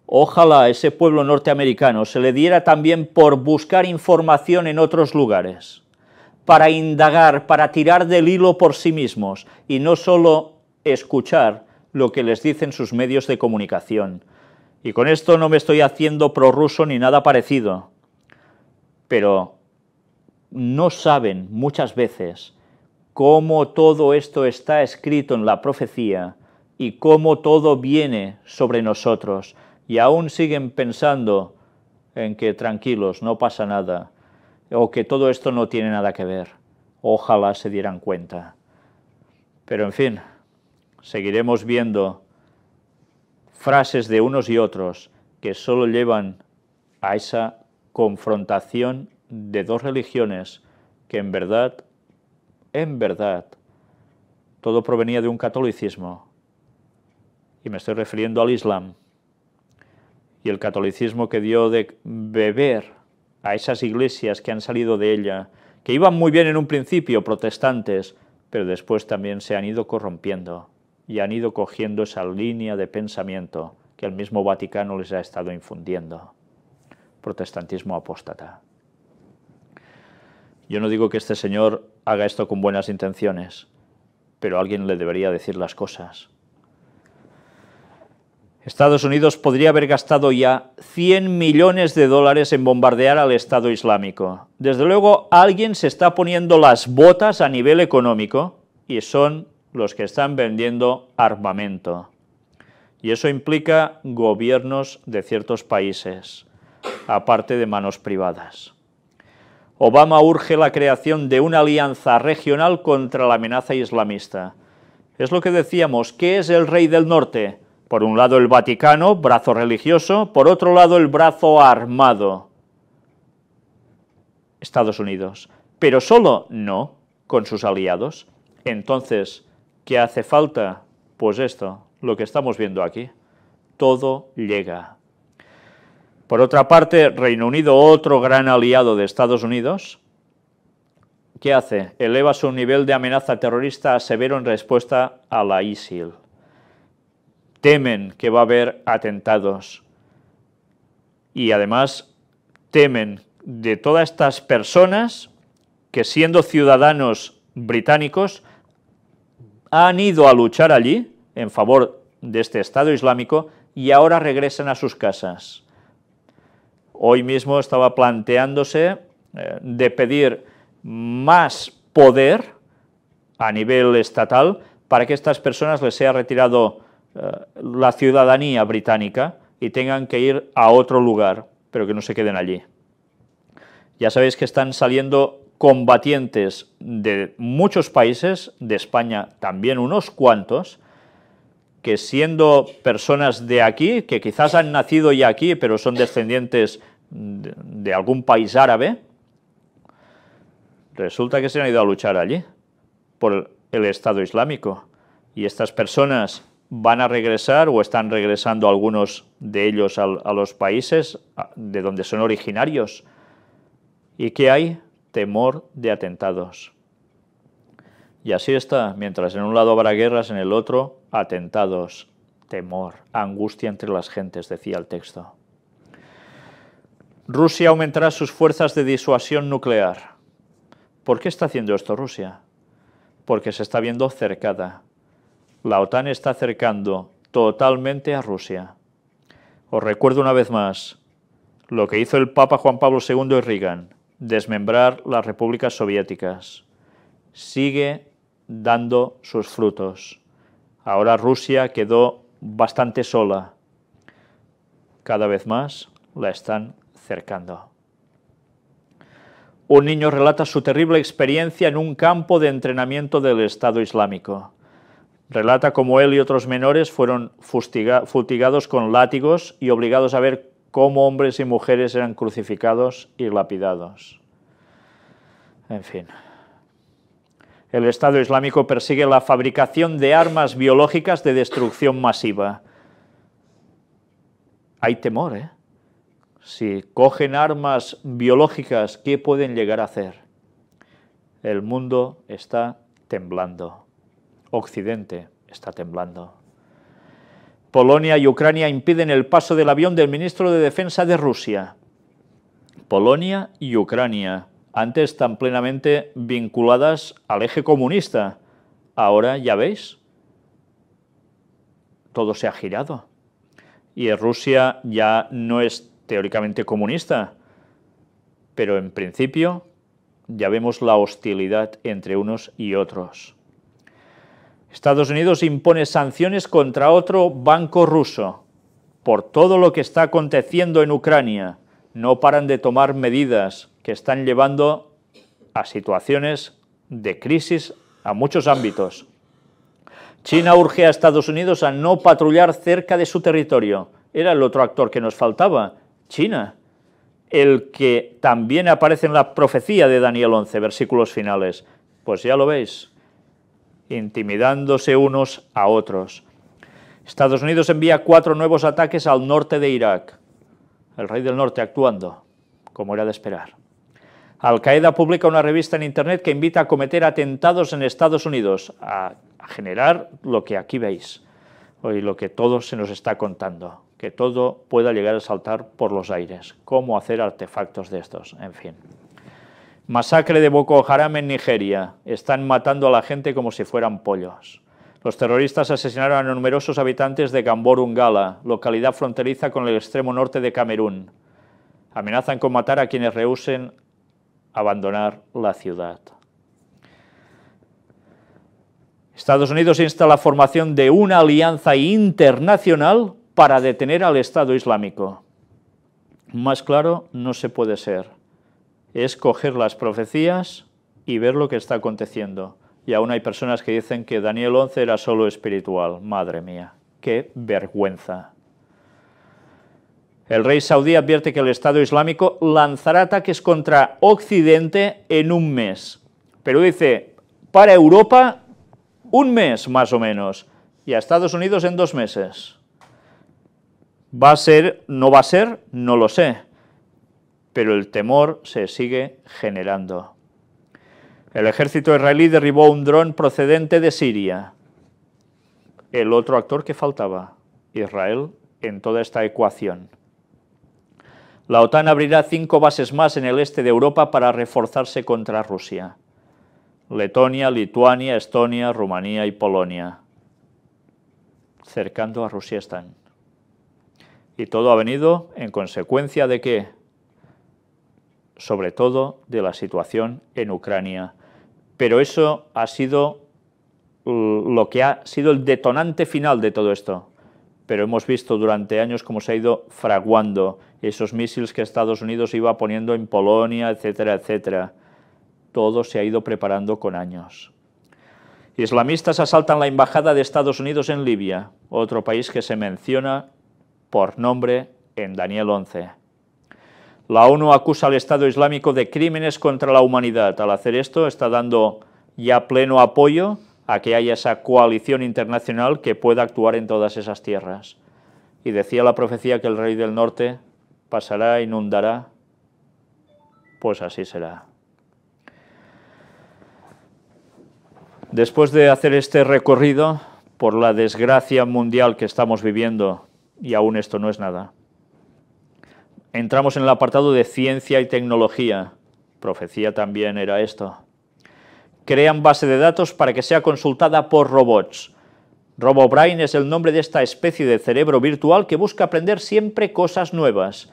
ojalá a ese pueblo norteamericano se le diera también por buscar información en otros lugares, para indagar, para tirar del hilo por sí mismos, y no solo escuchar lo que les dicen sus medios de comunicación. Y con esto no me estoy haciendo prorruso ni nada parecido, pero no saben muchas veces cómo todo esto está escrito en la profecía y cómo todo viene sobre nosotros, y aún siguen pensando en que tranquilos, no pasa nada, o que todo esto no tiene nada que ver. Ojalá se dieran cuenta. Pero en fin, seguiremos viendo frases de unos y otros que solo llevan a esa confrontación de dos religiones que en verdad, todo provenía de un catolicismo. Y me estoy refiriendo al Islam. Y el catolicismo que dio de beber a esas iglesias que han salido de ella, que iban muy bien en un principio, protestantes, pero después también se han ido corrompiendo y han ido cogiendo esa línea de pensamiento que el mismo Vaticano les ha estado infundiendo. Protestantismo apóstata. Yo no digo que este señor haga esto con buenas intenciones, pero alguien le debería decir las cosas. Estados Unidos podría haber gastado ya 100 millones de dólares en bombardear al Estado Islámico. Desde luego, alguien se está poniendo las botas a nivel económico y son los que están vendiendo armamento. Y eso implica gobiernos de ciertos países, aparte de manos privadas. Obama urge la creación de una alianza regional contra la amenaza islamista. Es lo que decíamos, ¿qué es el rey del norte? Por un lado el Vaticano, brazo religioso, por otro lado el brazo armado, Estados Unidos. Pero solo no, con sus aliados. Entonces, ¿qué hace falta? Pues esto, lo que estamos viendo aquí. Todo llega. Por otra parte, Reino Unido, otro gran aliado de Estados Unidos, ¿qué hace? Eleva su nivel de amenaza terrorista a severo en respuesta a la ISIL. Temen que va a haber atentados y además temen de todas estas personas que, siendo ciudadanos británicos, han ido a luchar allí en favor de este Estado Islámico y ahora regresan a sus casas. Hoy mismo estaba planteándose de pedir más poder a nivel estatal para que a estas personas les sea retirado la ciudadanía británica y tengan que ir a otro lugar, pero que no se queden allí. Ya sabéis que están saliendo combatientes de muchos países, de España también unos cuantos, que siendo personas de aquí, que quizás han nacido ya aquí, pero son descendientes de algún país árabe, resulta que se han ido a luchar allí por el Estado Islámico. Y estas personas van a regresar, o están regresando algunos de ellos a los países de donde son originarios. ¿Y qué hay? Temor de atentados. Y así está, mientras en un lado habrá guerras, en el otro atentados, temor, angustia entre las gentes, decía el texto. Rusia aumentará sus fuerzas de disuasión nuclear. ¿Por qué está haciendo esto Rusia? Porque se está viendo cercada. La OTAN está acercando totalmente a Rusia. Os recuerdo una vez más lo que hizo el Papa Juan Pablo II y Reagan, desmembrar las repúblicas soviéticas. Sigue dando sus frutos. Ahora Rusia quedó bastante sola. Cada vez más la están cercando. Un niño relata su terrible experiencia en un campo de entrenamiento del Estado Islámico. Relata cómo él y otros menores fueron fustigados con látigos y obligados a ver cómo hombres y mujeres eran crucificados y lapidados. En fin. El Estado Islámico persigue la fabricación de armas biológicas de destrucción masiva. Hay temor, ¿eh? Si cogen armas biológicas, ¿qué pueden llegar a hacer? El mundo está temblando. Occidente está temblando. Polonia y Ucrania impiden el paso del avión del ministro de Defensa de Rusia. Polonia y Ucrania, antes tan plenamente vinculadas al eje comunista. Ahora, ya veis, todo se ha girado. Y Rusia ya no es teóricamente comunista, pero en principio ya vemos la hostilidad entre unos y otros. Estados Unidos impone sanciones contra otro banco ruso por todo lo que está aconteciendo en Ucrania. No paran de tomar medidas que están llevando a situaciones de crisis a muchos ámbitos. China urge a Estados Unidos a no patrullar cerca de su territorio. Era el otro actor que nos faltaba, China, el que también aparece en la profecía de Daniel 11, versículos finales. Pues ya lo veis, intimidándose unos a otros. Estados Unidos envía 4 nuevos ataques al norte de Irak. El rey del norte actuando, como era de esperar. Al-Qaeda publica una revista en Internet que invita a cometer atentados en Estados Unidos, a generar lo que aquí veis, y lo que todo se nos está contando, que todo pueda llegar a saltar por los aires, cómo hacer artefactos de estos, en fin. Masacre de Boko Haram en Nigeria, están matando a la gente como si fueran pollos. Los terroristas asesinaron a numerosos habitantes de Gamborungala, localidad fronteriza con el extremo norte de Camerún. Amenazan con matar a quienes rehúsen abandonar la ciudad. Estados Unidos insta a la formación de una alianza internacional para detener al Estado Islámico. Más claro no se puede ser. Es coger las profecías y ver lo que está aconteciendo. Y aún hay personas que dicen que Daniel 11 era solo espiritual. Madre mía, qué vergüenza. El rey saudí advierte que el Estado Islámico lanzará ataques contra Occidente en un mes. Pero dice, para Europa, un mes más o menos. Y a Estados Unidos en 2 meses. ¿Va a ser? ¿No va a ser? No lo sé. Pero el temor se sigue generando. El ejército israelí derribó un dron procedente de Siria. El otro actor que faltaba, Israel, en toda esta ecuación. La OTAN abrirá 5 bases más en el este de Europa para reforzarse contra Rusia. Letonia, Lituania, Estonia, Rumanía y Polonia. Cercando a Rusia están. Y todo ha venido en consecuencia de ¿qué? Sobre todo de la situación en Ucrania. Pero eso ha sido lo que ha sido el detonante final de todo esto. Pero hemos visto durante años cómo se ha ido fraguando esos misiles que Estados Unidos iba poniendo en Polonia, etcétera, etcétera. Todo se ha ido preparando con años. Islamistas asaltan la embajada de Estados Unidos en Libia, otro país que se menciona por nombre en Daniel 11. La ONU acusa al Estado Islámico de crímenes contra la humanidad. Al hacer esto está dando ya pleno apoyo a que haya esa coalición internacional que pueda actuar en todas esas tierras. Y decía la profecía que el rey del norte pasará, inundará, pues así será. Después de hacer este recorrido por la desgracia mundial que estamos viviendo, y aún esto no es nada, entramos en el apartado de ciencia y tecnología. Profecía también era esto. Crean base de datos para que sea consultada por robots. RoboBrain es el nombre de esta especie de cerebro virtual que busca aprender siempre cosas nuevas.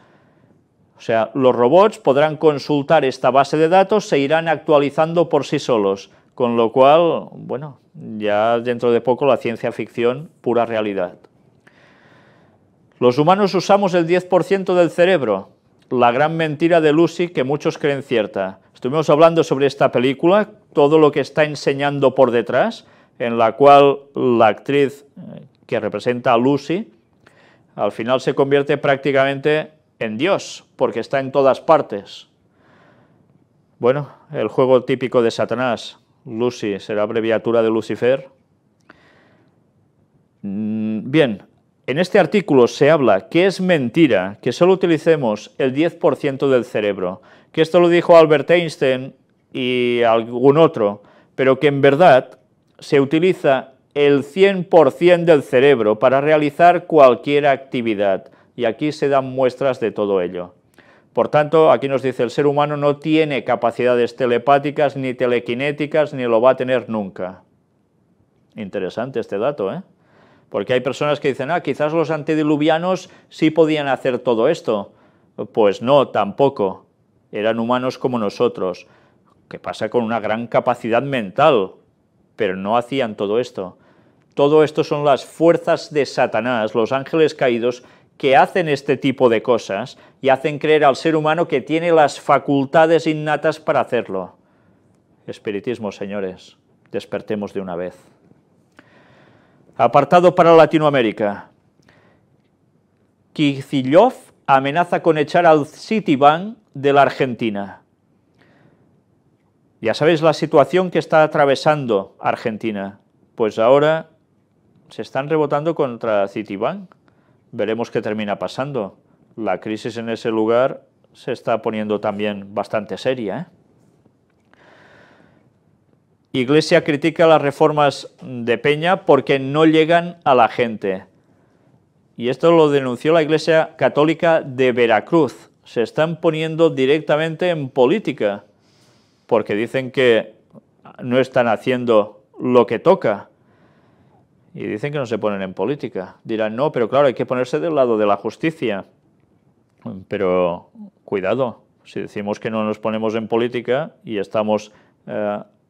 O sea, los robots podrán consultar esta base de datos, se irán actualizando por sí solos, con lo cual, bueno, ya dentro de poco la ciencia ficción, pura realidad. Los humanos usamos el 10% del cerebro, la gran mentira de Lucy que muchos creen cierta. Estuvimos hablando sobre esta película, todo lo que está enseñando por detrás, en la cual la actriz que representa a Lucy, al final se convierte prácticamente en Dios, porque está en todas partes. Bueno, el juego típico de Satanás, Lucy, será abreviatura de Lucifer. Bien, en este artículo se habla que es mentira que solo utilicemos el 10% del cerebro, que esto lo dijo Albert Einstein y algún otro, pero que en verdad se utiliza el 100% del cerebro para realizar cualquier actividad, y aquí se dan muestras de todo ello. Por tanto, aquí nos dice, el ser humano no tiene capacidades telepáticas ni telequinéticas, ni lo va a tener nunca. Interesante este dato, ¿eh? Porque hay personas que dicen, quizás los antediluvianos sí podían hacer todo esto. Pues no, tampoco. Eran humanos como nosotros. ¿Qué pasa con una gran capacidad mental? Pero no hacían todo esto. Todo esto son las fuerzas de Satanás, los ángeles caídos, que hacen este tipo de cosas y hacen creer al ser humano que tiene las facultades innatas para hacerlo. Espiritismo, señores, despertemos de una vez. Apartado para Latinoamérica. Kicillof amenaza con echar al Citibank de la Argentina. Ya sabéis la situación que está atravesando Argentina. Pues ahora se están rebotando contra Citibank. Veremos qué termina pasando. La crisis en ese lugar se está poniendo también bastante seria, ¿eh? Iglesia critica las reformas de Peña porque no llegan a la gente. Y esto lo denunció la Iglesia Católica de Veracruz. Se están poniendo directamente en política, porque dicen que no están haciendo lo que toca. Y dicen que no se ponen en política. Dirán, no, pero claro, hay que ponerse del lado de la justicia. Pero cuidado, si decimos que no nos ponemos en política y estamos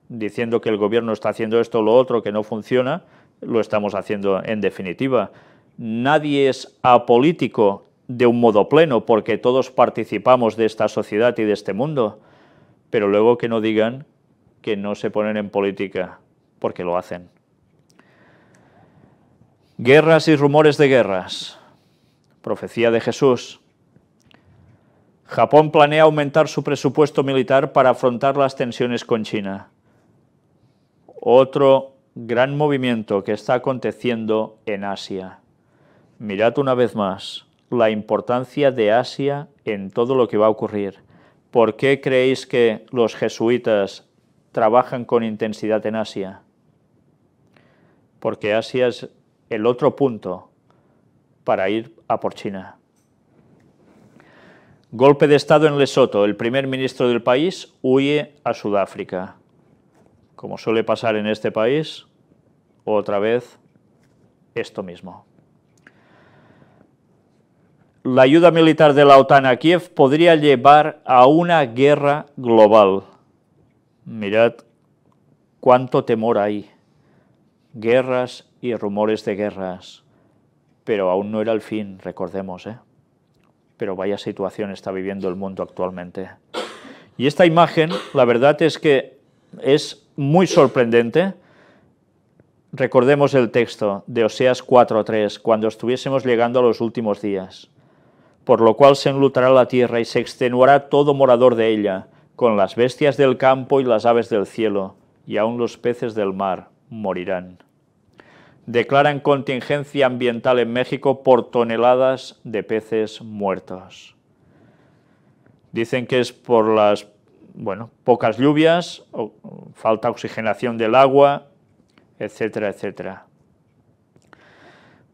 diciendo que el gobierno está haciendo esto o lo otro, que no funciona, lo estamos haciendo en definitiva. Nadie es apolítico de un modo pleno, porque todos participamos de esta sociedad y de este mundo, pero luego que no digan que no se ponen en política, porque lo hacen. Guerras y rumores de guerras. Profecía de Jesús. Japón planea aumentar su presupuesto militar para afrontar las tensiones con China. Otro gran movimiento que está aconteciendo en Asia. Mirad una vez más la importancia de Asia en todo lo que va a ocurrir. ¿Por qué creéis que los jesuitas trabajan con intensidad en Asia? Porque Asia es el otro punto para ir a por China. Golpe de Estado en Lesoto. El primer ministro del país huye a Sudáfrica. Como suele pasar en este país, otra vez esto mismo. La ayuda militar de la OTAN a Kiev podría llevar a una guerra global. Mirad cuánto temor hay. Guerras y rumores de guerras. Pero aún no era el fin, recordemos, ¿eh? Pero vaya situación está viviendo el mundo actualmente. Y esta imagen, la verdad es que es muy sorprendente. Recordemos el texto de Oseas 4:3, cuando estuviésemos llegando a los últimos días. Por lo cual se enlutará la tierra y se extenuará todo morador de ella, con las bestias del campo y las aves del cielo, y aun los peces del mar morirán. Declaran contingencia ambiental en México por toneladas de peces muertos. Dicen que es por las pocas lluvias, falta oxigenación del agua, etcétera, etcétera.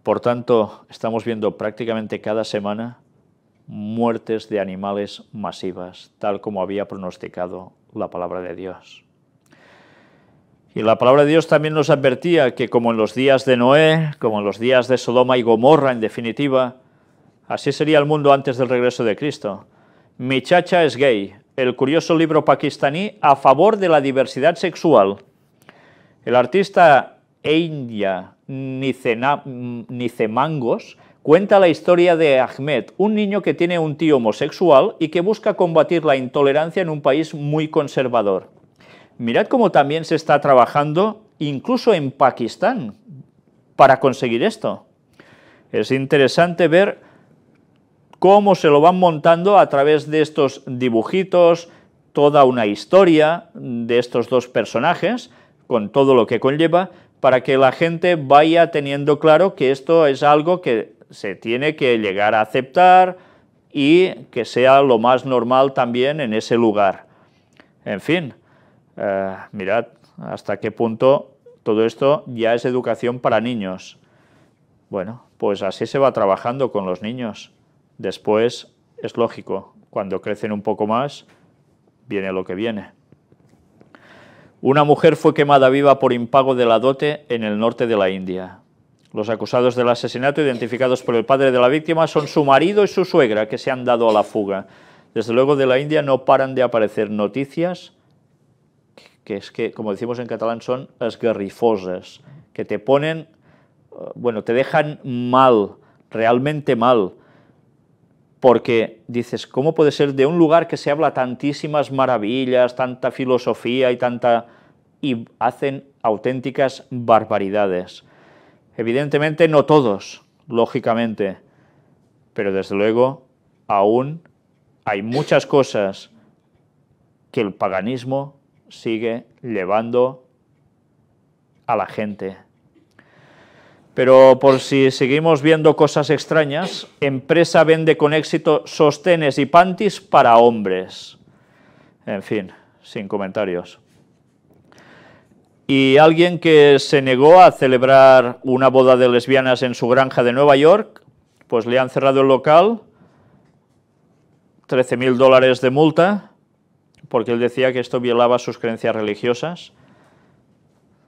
Por tanto, estamos viendo prácticamente cada semana muertes de animales masivas, tal como había pronosticado la palabra de Dios. Y la palabra de Dios también nos advertía que como en los días de Noé, como en los días de Sodoma y Gomorra, en definitiva, así sería el mundo antes del regreso de Cristo. Mi chacha es gay, el curioso libro pakistaní a favor de la diversidad sexual. El artista India Nicemangos cuenta la historia de Ahmed, un niño que tiene un tío homosexual y que busca combatir la intolerancia en un país muy conservador. Mirad cómo también se está trabajando incluso en Pakistán, para conseguir esto. Es interesante ver cómo se lo van montando a través de estos dibujitos, toda una historia de estos dos personajes, con todo lo que conlleva, para que la gente vaya teniendo claro que esto es algo que se tiene que llegar a aceptar y que sea lo más normal también en ese lugar. En fin, mirad hasta qué punto todo esto ya es educación para niños. Bueno, pues así se va trabajando con los niños. Después, es lógico, cuando crecen un poco más, viene lo que viene. Una mujer fue quemada viva por impago de la dote en el norte de la India. Los acusados del asesinato, identificados por el padre de la víctima, son su marido y su suegra, que se han dado a la fuga. Desde luego, de la India no paran de aparecer noticias que es que, como decimos en catalán, son esgarrifoses, que te ponen, bueno, te dejan mal, realmente mal, porque dices, ¿cómo puede ser de un lugar que se habla tantísimas maravillas, tanta filosofía y hacen auténticas barbaridades? Evidentemente no todos, lógicamente, pero desde luego aún hay muchas cosas que el paganismo sigue llevando a la gente. Pero por si seguimos viendo cosas extrañas, empresa vende con éxito sostenes y panties para hombres. En fin, sin comentarios. Y alguien que se negó a celebrar una boda de lesbianas en su granja de Nueva York, pues le han cerrado el local, $13.000 de multa, porque él decía que esto violaba sus creencias religiosas.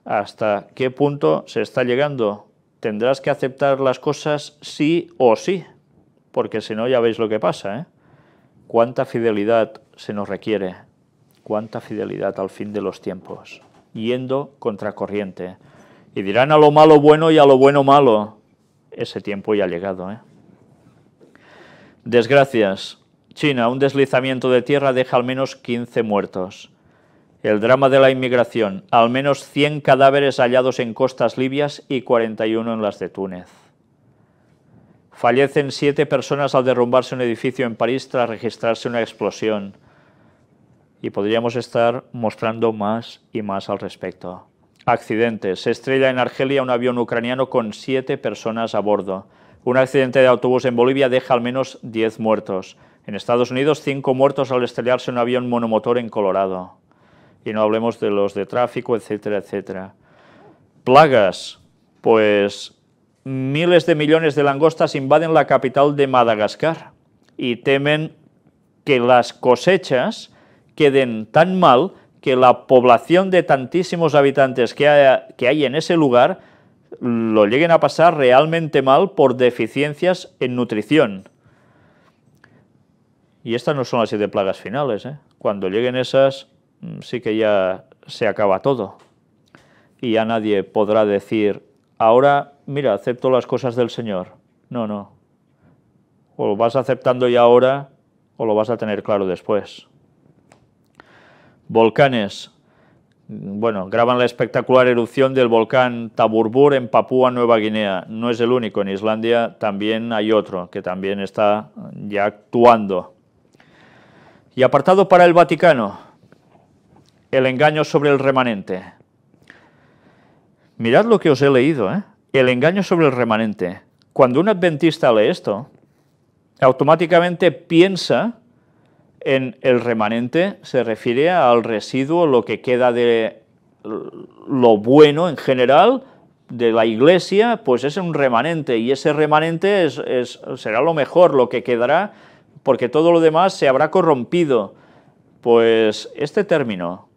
¿Hasta qué punto se está llegando? Tendrás que aceptar las cosas sí o sí, porque si no ya veis lo que pasa, ¿eh? Cuánta fidelidad se nos requiere, cuánta fidelidad al fin de los tiempos, yendo contracorriente. Y dirán a lo malo bueno y a lo bueno malo. Ese tiempo ya ha llegado, ¿eh? Desgracias. China, un deslizamiento de tierra deja al menos 15 muertos. El drama de la inmigración, al menos 100 cadáveres hallados en costas libias y 41 en las de Túnez. Fallecen 7 personas al derrumbarse un edificio en París tras registrarse una explosión. Y podríamos estar mostrando más y más al respecto. Accidentes. Se estrella en Argelia un avión ucraniano con 7 personas a bordo. Un accidente de autobús en Bolivia deja al menos 10 muertos. En Estados Unidos, 5 muertos al estrellarse un avión monomotor en Colorado. Y no hablemos de los de tráfico, etcétera, etcétera. Plagas. Pues miles de millones de langostas invaden la capital de Madagascar y temen que las cosechas queden tan mal que la población de tantísimos habitantes que hay en ese lugar lo lleguen a pasar realmente mal por deficiencias en nutrición. Y estas no son las 7 plagas finales, ¿eh? Cuando lleguen esas, sí que ya se acaba todo. Y ya nadie podrá decir, ahora, mira, acepto las cosas del Señor. No, no. O lo vas aceptando ya ahora, o lo vas a tener claro después. Volcanes. Bueno, graban la espectacular erupción del volcán Taburbur en Papúa Nueva Guinea. No es el único, en Islandia también hay otro que también está ya actuando. Y apartado para el Vaticano, el engaño sobre el remanente. Mirad lo que os he leído, ¿eh? El engaño sobre el remanente. Cuando un adventista lee esto, automáticamente piensa en el remanente, se refiere al residuo, lo que queda de lo bueno en general de la Iglesia, pues es un remanente, y ese remanente será lo mejor, lo que quedará, porque todo lo demás se habrá corrompido. Pues este término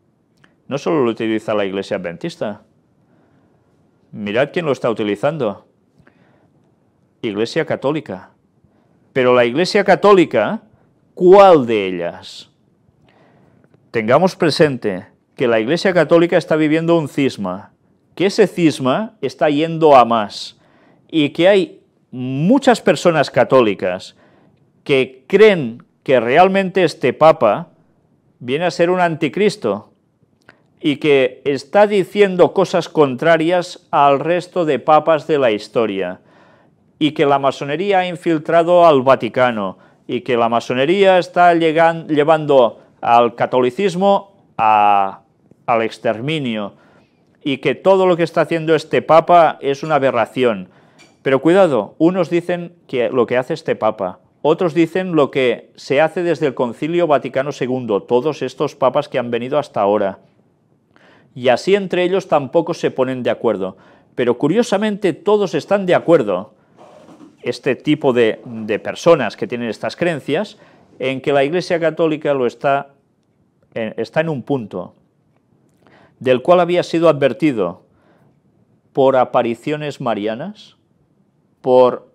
no solo lo utiliza la Iglesia adventista. Mirad quién lo está utilizando. Iglesia católica. Pero la Iglesia católica, ¿cuál de ellas? Tengamos presente que la Iglesia católica está viviendo un cisma, que ese cisma está yendo a más, y que hay muchas personas católicas que creen que realmente este Papa viene a ser un anticristo, y que está diciendo cosas contrarias al resto de papas de la historia, y que la masonería ha infiltrado al Vaticano, y que la masonería está llevando al catolicismo al exterminio, y que todo lo que está haciendo este papa es una aberración. Pero cuidado, unos dicen que lo que hace este papa, otros dicen lo que se hace desde el Concilio Vaticano II, todos estos papas que han venido hasta ahora. Y así entre ellos tampoco se ponen de acuerdo. Pero curiosamente todos están de acuerdo, este tipo de personas que tienen estas creencias, en que la Iglesia Católica está en un punto del cual había sido advertido por apariciones marianas, por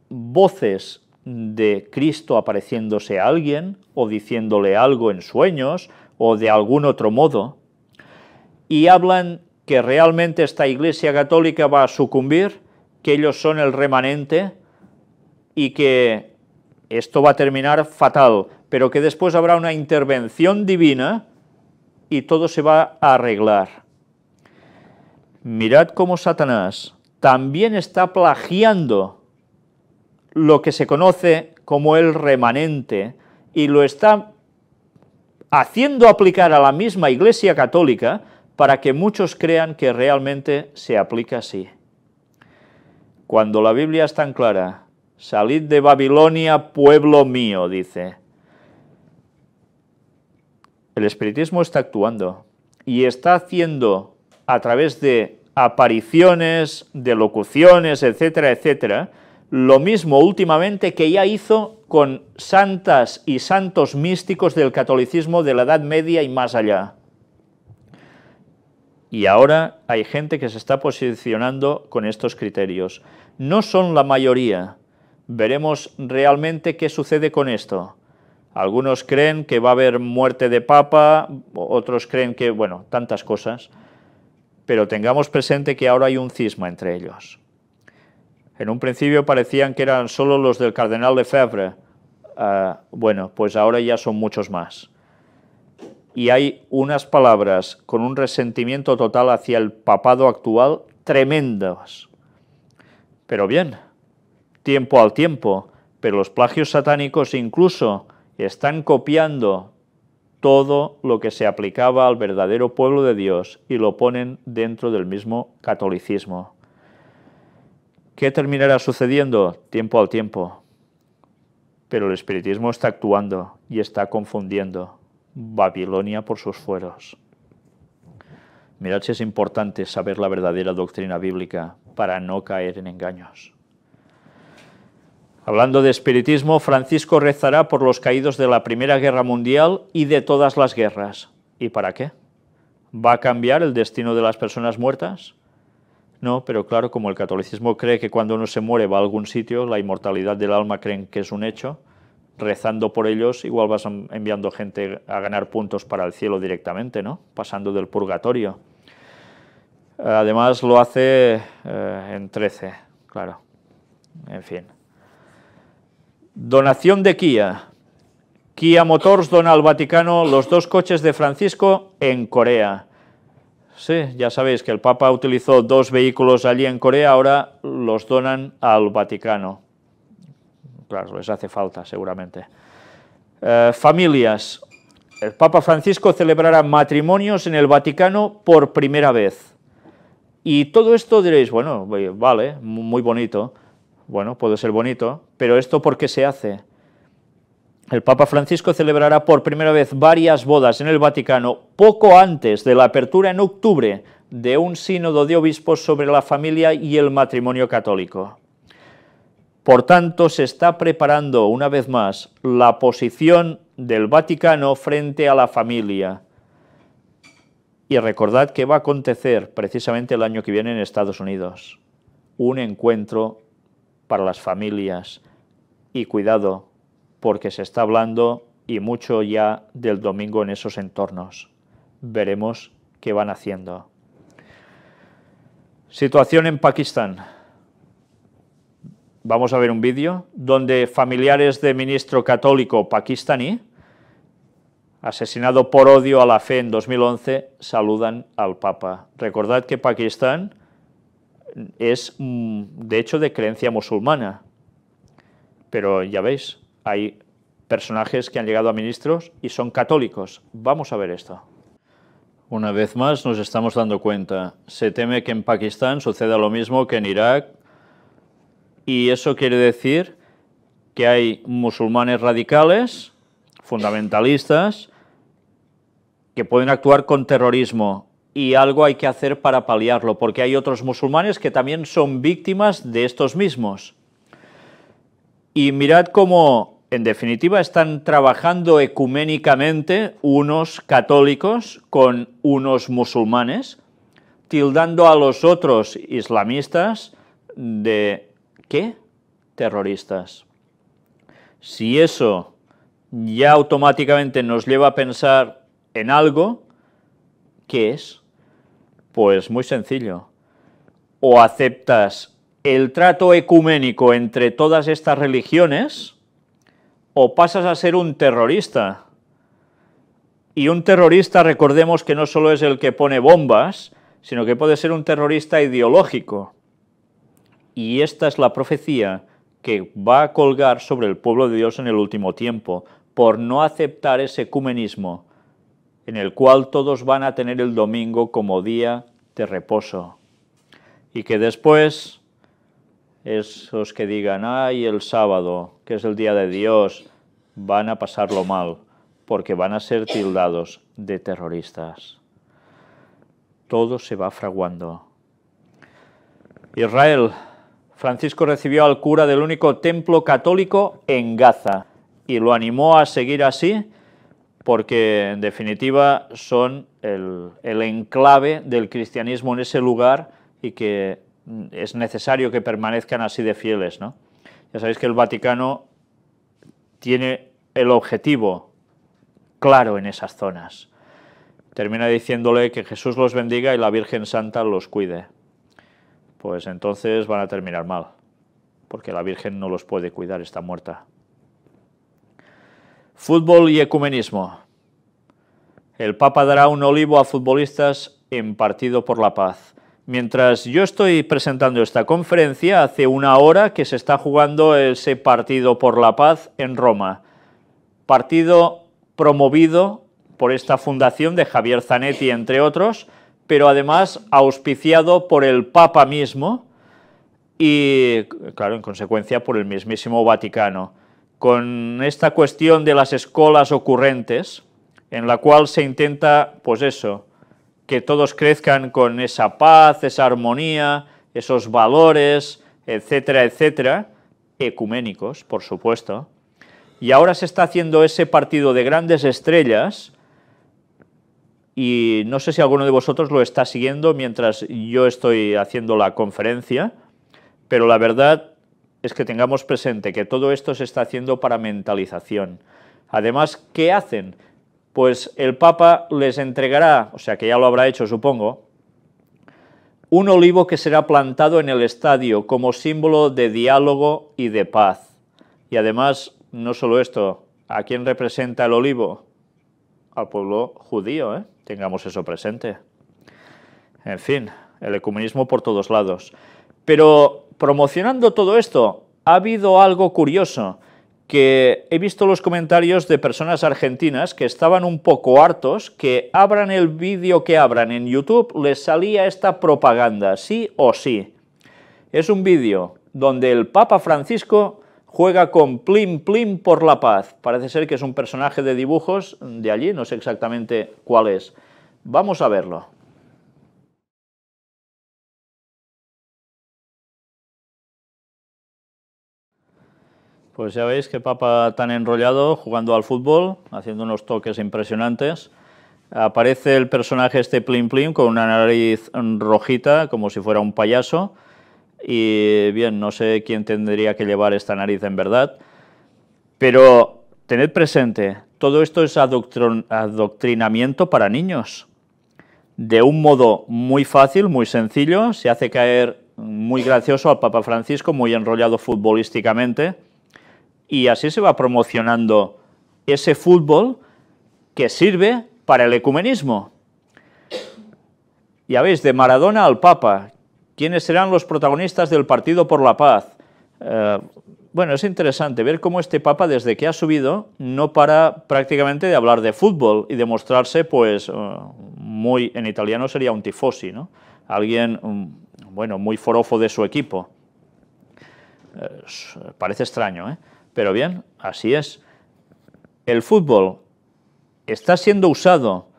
voces de Cristo apareciéndose a alguien o diciéndole algo en sueños o de algún otro modo, y hablan que realmente esta Iglesia Católica va a sucumbir, que ellos son el remanente y que esto va a terminar fatal, pero que después habrá una intervención divina y todo se va a arreglar. Mirad cómo Satanás también está plagiando lo que se conoce como el remanente y lo está haciendo aplicar a la misma Iglesia Católica para que muchos crean que realmente se aplica así. Cuando la Biblia es tan clara, salid de Babilonia, pueblo mío, dice. El espiritismo está actuando y está haciendo a través de apariciones, de locuciones, etcétera, etcétera, lo mismo últimamente que ya hizo con santas y santos místicos del catolicismo de la Edad Media y más allá. Y ahora hay gente que se está posicionando con estos criterios. No son la mayoría. Veremos realmente qué sucede con esto. Algunos creen que va a haber muerte de papa, otros creen que, bueno, tantas cosas, pero tengamos presente que ahora hay un cisma entre ellos. En un principio parecían que eran solo los del cardenal Lefebvre, bueno, pues ahora ya son muchos más. Y hay unas palabras con un resentimiento total hacia el papado actual tremendos. Pero bien, tiempo al tiempo, pero los plagios satánicos incluso están copiando todo lo que se aplicaba al verdadero pueblo de Dios y lo ponen dentro del mismo catolicismo. ¿Qué terminará sucediendo? Tiempo al tiempo. Pero el espiritismo está actuando y está confundiendo Babilonia por sus fueros. Mirad si es importante saber la verdadera doctrina bíblica para no caer en engaños. Hablando de espiritismo, Francisco rezará por los caídos de la Primera Guerra Mundial y de todas las guerras. ¿Y para qué? ¿Va a cambiar el destino de las personas muertas? No, pero claro, como el catolicismo cree que cuando uno se muere va a algún sitio, la inmortalidad del alma creen que es un hecho, rezando por ellos igual vas enviando gente a ganar puntos para el cielo directamente, ¿no? Pasando del purgatorio. Además lo hace en 13, claro, en fin. Donación de Kia. Kia Motors dona al Vaticano los 2 coches de Francisco en Corea. Sí, ya sabéis que el Papa utilizó 2 vehículos allí en Corea, ahora los donan al Vaticano. Claro, les hace falta seguramente. Familias. El Papa Francisco celebrará matrimonios en el Vaticano por primera vez. Y todo esto diréis, bueno, vale, muy bonito. Bueno, puede ser bonito, pero ¿esto por qué se hace? El Papa Francisco celebrará por primera vez varias bodas en el Vaticano poco antes de la apertura en octubre de un sínodo de obispos sobre la familia y el matrimonio católico. Por tanto, se está preparando una vez más la posición del Vaticano frente a la familia. Y recordad que va a acontecer precisamente el año que viene en Estados Unidos un encuentro para las familias. Y cuidado, porque se está hablando y mucho ya del domingo en esos entornos. Veremos qué van haciendo. Situación en Pakistán. Vamos a ver un vídeo donde familiares de ministro católico pakistaní asesinado por odio a la fe en 2011, saludan al Papa. Recordad que Pakistán es, de hecho, de creencia musulmana, pero ya veis, hay personajes que han llegado a ministros y son católicos. Vamos a ver esto. Una vez más nos estamos dando cuenta, se teme que en Pakistán suceda lo mismo que en Irak, y eso quiere decir que hay musulmanes radicales, fundamentalistas, que pueden actuar con terrorismo, y algo hay que hacer para paliarlo, porque hay otros musulmanes que también son víctimas de estos mismos. Y mirad cómo, en definitiva, están trabajando ecuménicamente unos católicos con unos musulmanes, tildando a los otros islamistas de, ¿qué? Terroristas. Si eso ya automáticamente nos lleva a pensar en algo, ¿qué es? Pues muy sencillo. O aceptas el trato ecuménico entre todas estas religiones, o pasas a ser un terrorista. Y un terrorista, recordemos que no solo es el que pone bombas, sino que puede ser un terrorista ideológico. Y esta es la profecía que va a colgar sobre el pueblo de Dios en el último tiempo, por no aceptar ese ecumenismo, en el cual todos van a tener el domingo como día de reposo. Y que después, esos que digan, ay, el sábado, que es el día de Dios, van a pasarlo mal, porque van a ser tildados de terroristas. Todo se va fraguando. Israel, Francisco recibió al cura del único templo católico en Gaza y lo animó a seguir así, porque en definitiva son el enclave del cristianismo en ese lugar y que es necesario que permanezcan así de fieles, ¿no? Ya sabéis que el Vaticano tiene el objetivo claro en esas zonas. Termina diciéndole que Jesús los bendiga y la Virgen Santa los cuide. Pues entonces van a terminar mal, porque la Virgen no los puede cuidar, está muerta. Fútbol y ecumenismo. El Papa dará un olivo a futbolistas en Partido por la Paz. Mientras yo estoy presentando esta conferencia, hace una hora que se está jugando ese Partido por la Paz en Roma. Partido promovido por esta fundación de Javier Zanetti, entre otros, pero además auspiciado por el Papa mismo y, claro, en consecuencia, por el mismísimo Vaticano, con esta cuestión de las escuelas ocurrentes, en la cual se intenta, pues eso, que todos crezcan con esa paz, esa armonía, esos valores, etcétera, etcétera, ecuménicos, por supuesto. Y ahora se está haciendo ese partido de grandes estrellas, y no sé si alguno de vosotros lo está siguiendo mientras yo estoy haciendo la conferencia, pero la verdad es que tengamos presente que todo esto se está haciendo para mentalización. Además, ¿qué hacen? Pues el Papa les entregará, o sea que ya lo habrá hecho supongo, un olivo que será plantado en el estadio como símbolo de diálogo y de paz. Y además, no solo esto, ¿a quién representa el olivo? Al pueblo judío, ¿eh? Tengamos eso presente. En fin, el ecumenismo por todos lados. Pero promocionando todo esto, ha habido algo curioso, que he visto los comentarios de personas argentinas que estaban un poco hartos, que abran el vídeo que abran en YouTube, les salía esta propaganda, sí o sí. Es un vídeo donde el Papa Francisco juega con Plim Plim por la paz. Parece ser que es un personaje de dibujos de allí, no sé exactamente cuál es. Vamos a verlo. Pues ya veis qué Papa tan enrollado jugando al fútbol, haciendo unos toques impresionantes. Aparece el personaje este Plim Plim con una nariz rojita, como si fuera un payaso. Y bien, no sé quién tendría que llevar esta nariz en verdad, pero tened presente, todo esto es adoctrinamiento para niños. De un modo muy fácil, muy sencillo, se hace caer muy gracioso al Papa Francisco, muy enrollado futbolísticamente, y así se va promocionando ese fútbol que sirve para el ecumenismo. Ya veis, de Maradona al Papa, ¿quiénes serán los protagonistas del Partido por la Paz? Bueno, es interesante ver cómo este Papa, desde que ha subido, no para prácticamente de hablar de fútbol y de mostrarse, pues, muy, en italiano sería un tifosi, ¿no? Alguien, bueno, muy forofo de su equipo. Parece extraño, ¿eh? Pero bien, así es. El fútbol está siendo usado,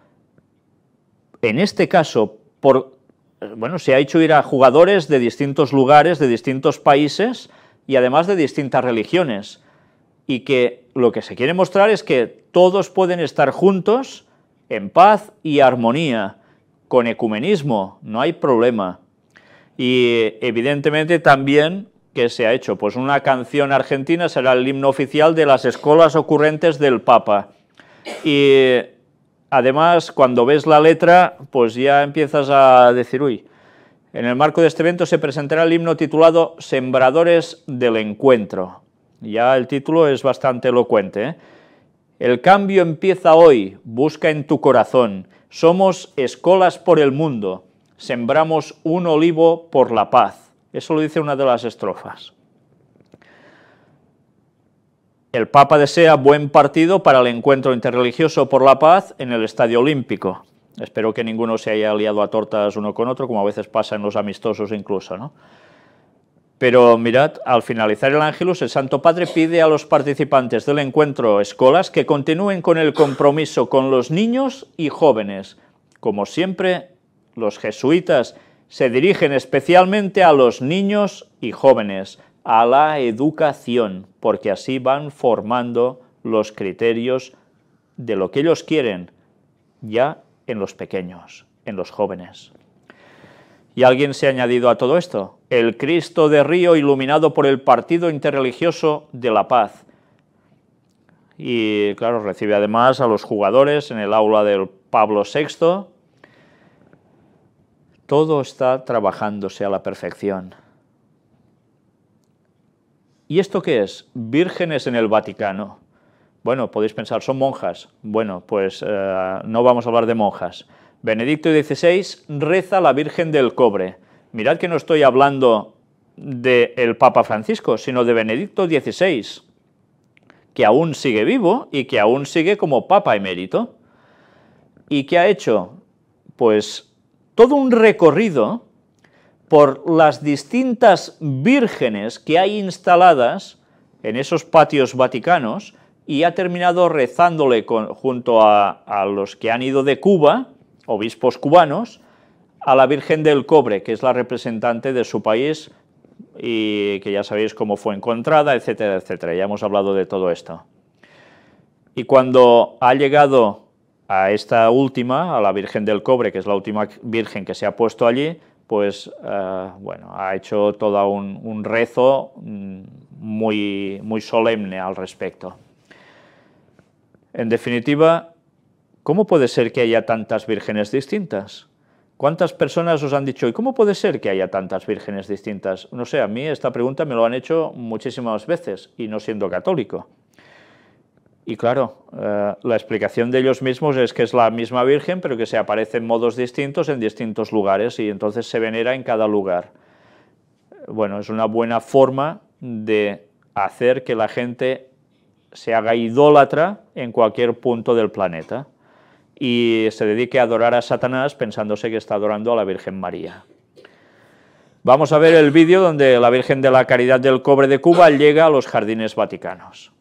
en este caso, bueno, se ha hecho ir a jugadores de distintos lugares, de distintos países y además de distintas religiones. Y que lo que se quiere mostrar es que todos pueden estar juntos en paz y armonía, con ecumenismo, no hay problema. Y evidentemente también que se ha hecho, pues una canción argentina será el himno oficial de las escolas ocurrentes del Papa. Y además, cuando ves la letra, pues ya empiezas a decir, uy, en el marco de este evento se presentará el himno titulado Sembradores del Encuentro. Ya el título es bastante elocuente, ¿eh? El cambio empieza hoy, busca en tu corazón. Somos escolas por el mundo, sembramos un olivo por la paz. Eso lo dice una de las estrofas. El Papa desea buen partido para el encuentro interreligioso por la paz en el Estadio Olímpico. Espero que ninguno se haya liado a tortas uno con otro, como a veces pasa en los amistosos incluso, ¿no? Pero mirad, al finalizar el Ángelus, el Santo Padre pide a los participantes del encuentro escolas que continúen con el compromiso con los niños y jóvenes. Como siempre, los jesuitas se dirigen especialmente a los niños y jóvenes, a la educación, porque así van formando los criterios de lo que ellos quieren, ya en los pequeños, en los jóvenes. Y alguien se ha añadido a todo esto, el Cristo de Río iluminado por el Partido Interreligioso de la Paz. Y claro, recibe además a los jugadores en el aula del Pablo VI. Todo está trabajándose a la perfección. ¿Y esto qué es? Vírgenes en el Vaticano. Bueno, podéis pensar, ¿son monjas? Bueno, pues no vamos a hablar de monjas. Benedicto XVI reza a la Virgen del Cobre. Mirad que no estoy hablando del Papa Francisco, sino de Benedicto XVI, que aún sigue vivo y que aún sigue como Papa emérito. ¿Y qué ha hecho? Pues todo un recorrido por las distintas vírgenes que hay instaladas en esos patios vaticanos y ha terminado rezándole junto a los que han ido de Cuba, obispos cubanos, a la Virgen del Cobre, que es la representante de su país y que ya sabéis cómo fue encontrada, etcétera, etcétera. Ya hemos hablado de todo esto. Y cuando ha llegado a esta última, a la Virgen del Cobre, que es la última virgen que se ha puesto allí, pues bueno, ha hecho todo un rezo muy, muy solemne al respecto. En definitiva, ¿cómo puede ser que haya tantas vírgenes distintas? ¿Cuántas personas os han dicho, ¿y cómo puede ser que haya tantas vírgenes distintas? No sé, a mí esta pregunta me lo han hecho muchísimas veces, y no siendo católico. Y claro, la explicación de ellos mismos es que es la misma Virgen, pero que se aparece en modos distintos en distintos lugares, y entonces se venera en cada lugar. Bueno, es una buena forma de hacer que la gente se haga idólatra en cualquier punto del planeta y se dedique a adorar a Satanás pensándose que está adorando a la Virgen María. Vamos a ver el vídeo donde la Virgen de la Caridad del Cobre de Cuba llega a los jardines vaticanos.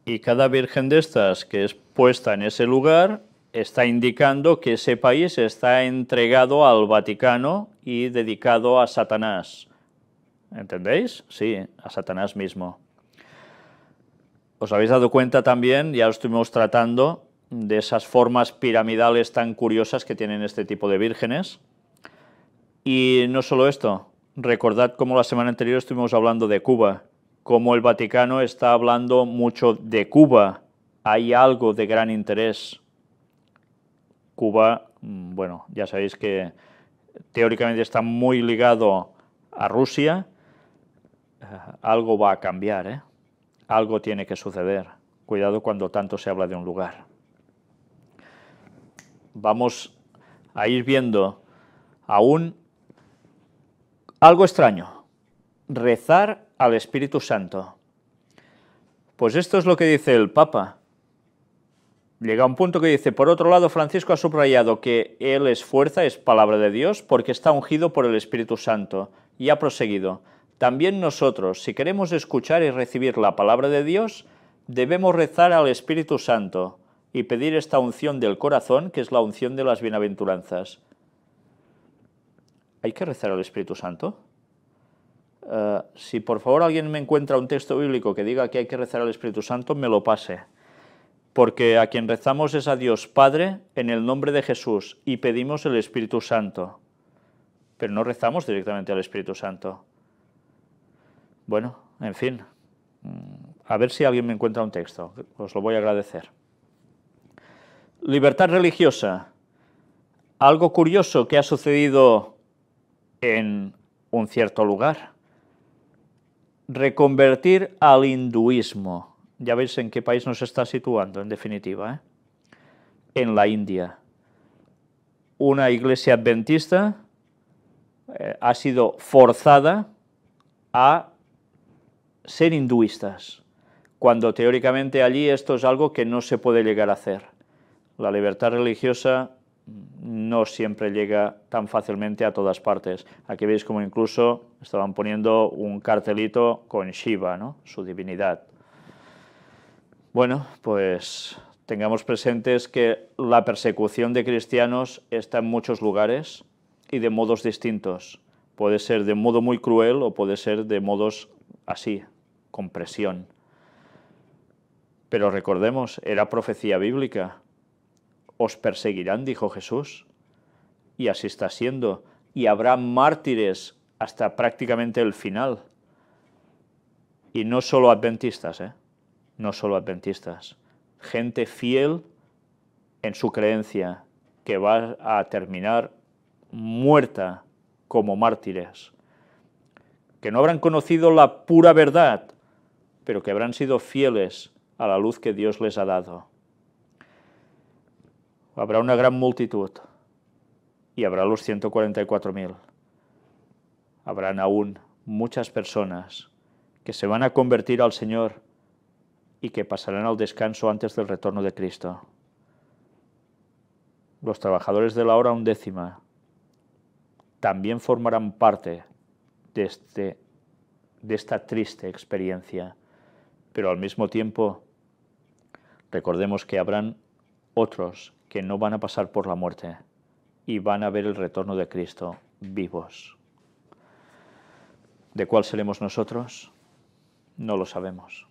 Y cada virgen de estas que es puesta en ese lugar está indicando que ese país está entregado al Vaticano y dedicado a Satanás. ¿Entendéis? Sí, a Satanás mismo. ¿Os habéis dado cuenta también, ya lo estuvimos tratando, de esas formas piramidales tan curiosas que tienen este tipo de vírgenes? Y no solo esto, recordad cómo la semana anterior estuvimos hablando de Cuba, cómo el Vaticano está hablando mucho de Cuba, hay algo de gran interés. Cuba, bueno, ya sabéis que teóricamente está muy ligado a Rusia, algo va a cambiar, ¿eh? Algo tiene que suceder. Cuidado cuando tanto se habla de un lugar. Vamos a ir viendo aún algo extraño. Rezar al Espíritu Santo. Pues esto es lo que dice el Papa. Llega a un punto que dice, por otro lado, Francisco ha subrayado que Él es fuerza, es palabra de Dios, porque está ungido por el Espíritu Santo. Y ha proseguido, también nosotros, si queremos escuchar y recibir la palabra de Dios, debemos rezar al Espíritu Santo y pedir esta unción del corazón, que es la unción de las bienaventuranzas. ¿Hay que rezar al Espíritu Santo? Si por favor alguien me encuentra un texto bíblico que diga que hay que rezar al Espíritu Santo, me lo pase. Porque a quien rezamos es a Dios Padre en el nombre de Jesús y pedimos el Espíritu Santo. Pero no rezamos directamente al Espíritu Santo. Bueno, en fin, a ver si alguien me encuentra un texto, os lo voy a agradecer. Libertad religiosa. Algo curioso que ha sucedido en un cierto lugar. Reconvertir al hinduismo. Ya veis en qué país nos está situando, en definitiva, en la India. Una iglesia adventista ha sido forzada a ser hinduistas, cuando teóricamente allí esto es algo que no se puede llegar a hacer. La libertad religiosa no siempre llega tan fácilmente a todas partes. Aquí veis como incluso estaban poniendo un cartelito con Shiva, ¿no?, su divinidad. Bueno, pues tengamos presentes que la persecución de cristianos está en muchos lugares y de modos distintos. Puede ser de modo muy cruel o puede ser de modos así, con presión. Pero recordemos, era profecía bíblica. Os perseguirán, dijo Jesús, y así está siendo. Y habrá mártires hasta prácticamente el final. Y no solo adventistas, no solo adventistas, gente fiel en su creencia, que va a terminar muerta como mártires, que no habrán conocido la pura verdad, pero que habrán sido fieles a la luz que Dios les ha dado. Habrá una gran multitud, y habrá los 144.000. Habrán aún muchas personas que se van a convertir al Señor y que pasarán al descanso antes del retorno de Cristo. Los trabajadores de la hora undécima también formarán parte de esta triste experiencia, pero al mismo tiempo recordemos que habrán otros que no van a pasar por la muerte y van a ver el retorno de Cristo vivos. ¿De cuál seremos nosotros? No lo sabemos.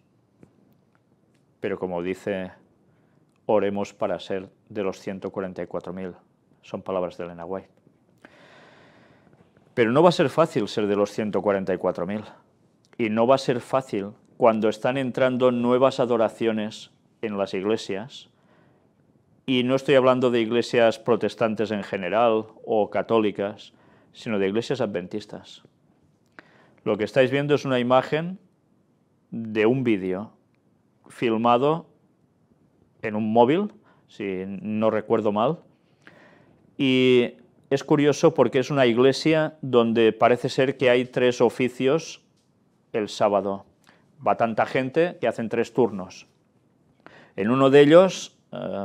Pero como dice, oremos para ser de los 144.000. Son palabras de Elena White. Pero no va a ser fácil ser de los 144.000. Y no va a ser fácil cuando están entrando nuevas adoraciones en las iglesias. Y no estoy hablando de iglesias protestantes en general o católicas, sino de iglesias adventistas. Lo que estáis viendo es una imagen de un vídeo filmado en un móvil, si no recuerdo mal, y es curioso porque es una iglesia donde parece ser que hay 3 oficios el sábado. Va tanta gente que hacen 3 turnos. En uno de ellos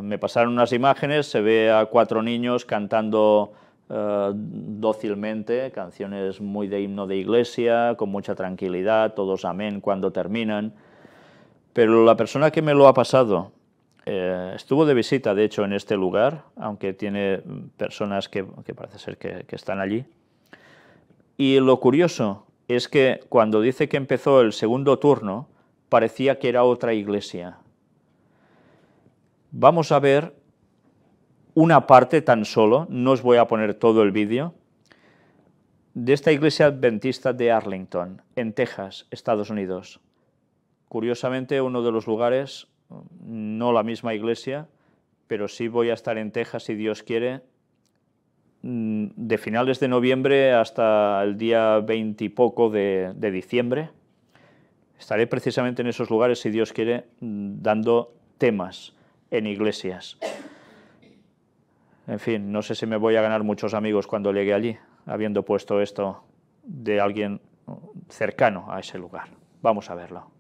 me pasaron unas imágenes, se ve a 4 niños cantando dócilmente, canciones muy de himno de iglesia, con mucha tranquilidad, todos amén cuando terminan. Pero la persona que me lo ha pasado estuvo de visita, de hecho, en este lugar, aunque tiene personas que parece ser que están allí. Y lo curioso es que cuando dice que empezó el segundo turno, parecía que era otra iglesia. Vamos a ver una parte tan solo, no os voy a poner todo el vídeo, de esta iglesia adventista de Arlington, en Texas, Estados Unidos. Curiosamente, uno de los lugares, no la misma iglesia, pero sí voy a estar en Texas, si Dios quiere, de finales de noviembre hasta el día 20 y poco de diciembre. Estaré precisamente en esos lugares, si Dios quiere, dando temas en iglesias. En fin, no sé si me voy a ganar muchos amigos cuando llegue allí, habiendo puesto esto de alguien cercano a ese lugar. Vamos a verlo.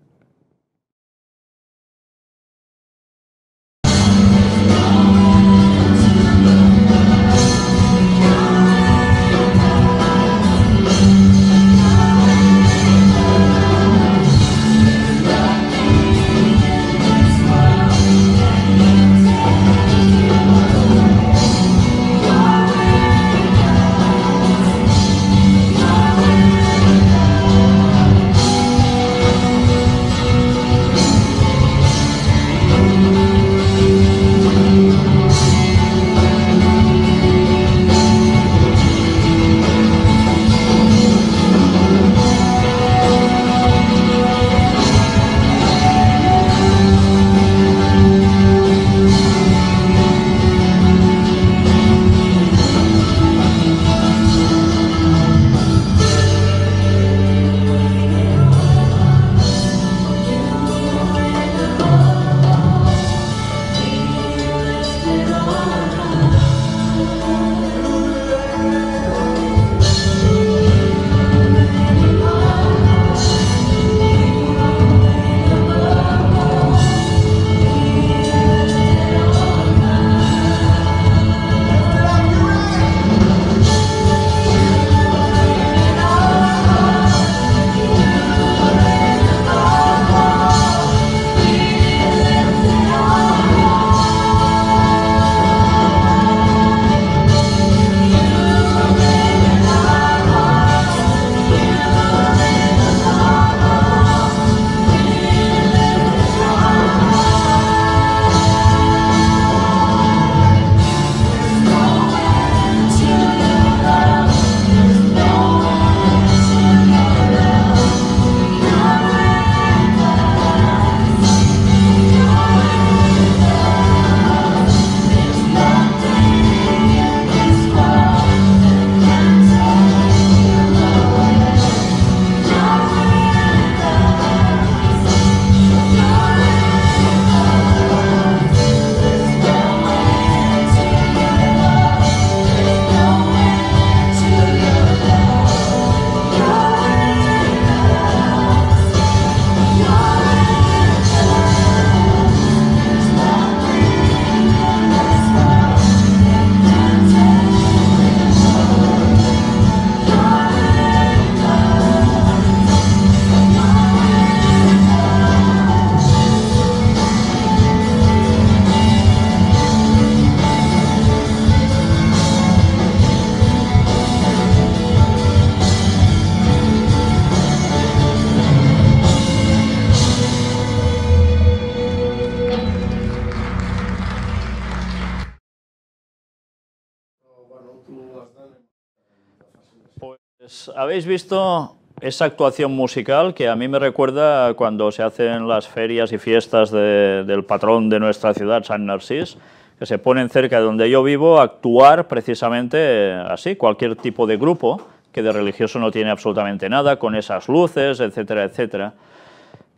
Pues habéis visto esa actuación musical que a mí me recuerda cuando se hacen las ferias y fiestas del patrón de nuestra ciudad, Sant Narcís, que se ponen cerca de donde yo vivo a actuar precisamente así, cualquier tipo de grupo, que de religioso no tiene absolutamente nada, con esas luces, etcétera, etcétera.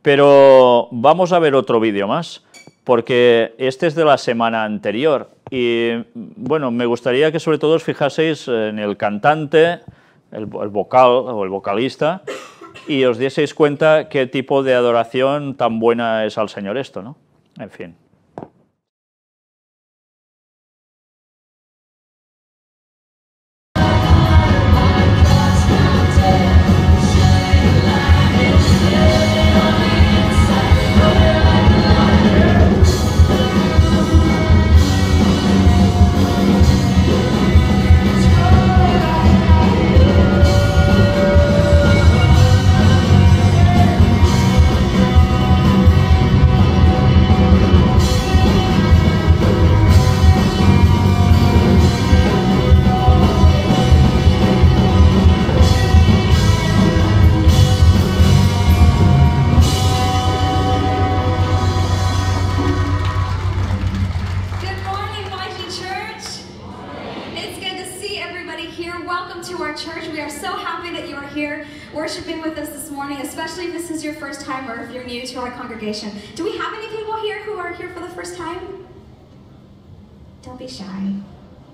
Pero vamos a ver otro vídeo más, porque este es de la semana anterior y, bueno, me gustaría que sobre todo os fijaseis en el cantante, el vocal o el vocalista, y os dieseis cuenta qué tipo de adoración tan buena es al Señor esto, ¿no? En fin. here, welcome to our church. We are so happy that you are here worshiping with us this morning, especially if this is your first time or if you're new to our congregation. Do we have any people here who are here for the first time? Don't be shy.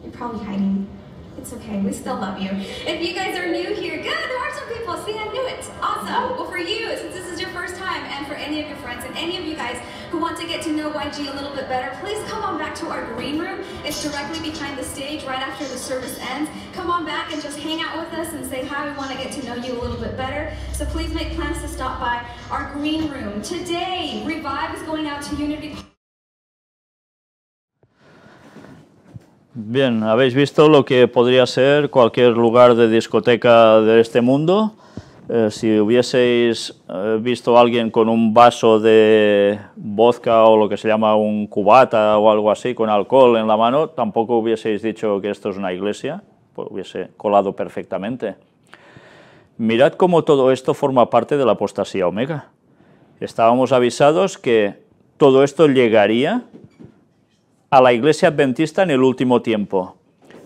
You're probably hiding. It's okay, we still love you. If you guys are new here, good, there are some people. See, I knew it. Awesome. Well, for you, since this is your first time, and for any of your friends, and any of you guys who want to get to know YG a little bit better, please come on back to our green room. It's directly behind the stage right after the service ends. Come on back and just hang out with us and say hi. We want to get to know you a little bit better. So please make plans to stop by our green room. Today, Revive is going out to Unity. Bien, habéis visto lo que podría ser cualquier lugar de discoteca de este mundo. Si hubieseis visto a alguien con un vaso de vodka o lo que se llama un cubata o algo así con alcohol en la mano, tampoco hubieseis dicho que esto es una iglesia, pues hubiese colado perfectamente. Mirad cómo todo esto forma parte de la apostasía omega. Estábamos avisados que todo esto llegaría a la iglesia adventista en el último tiempo.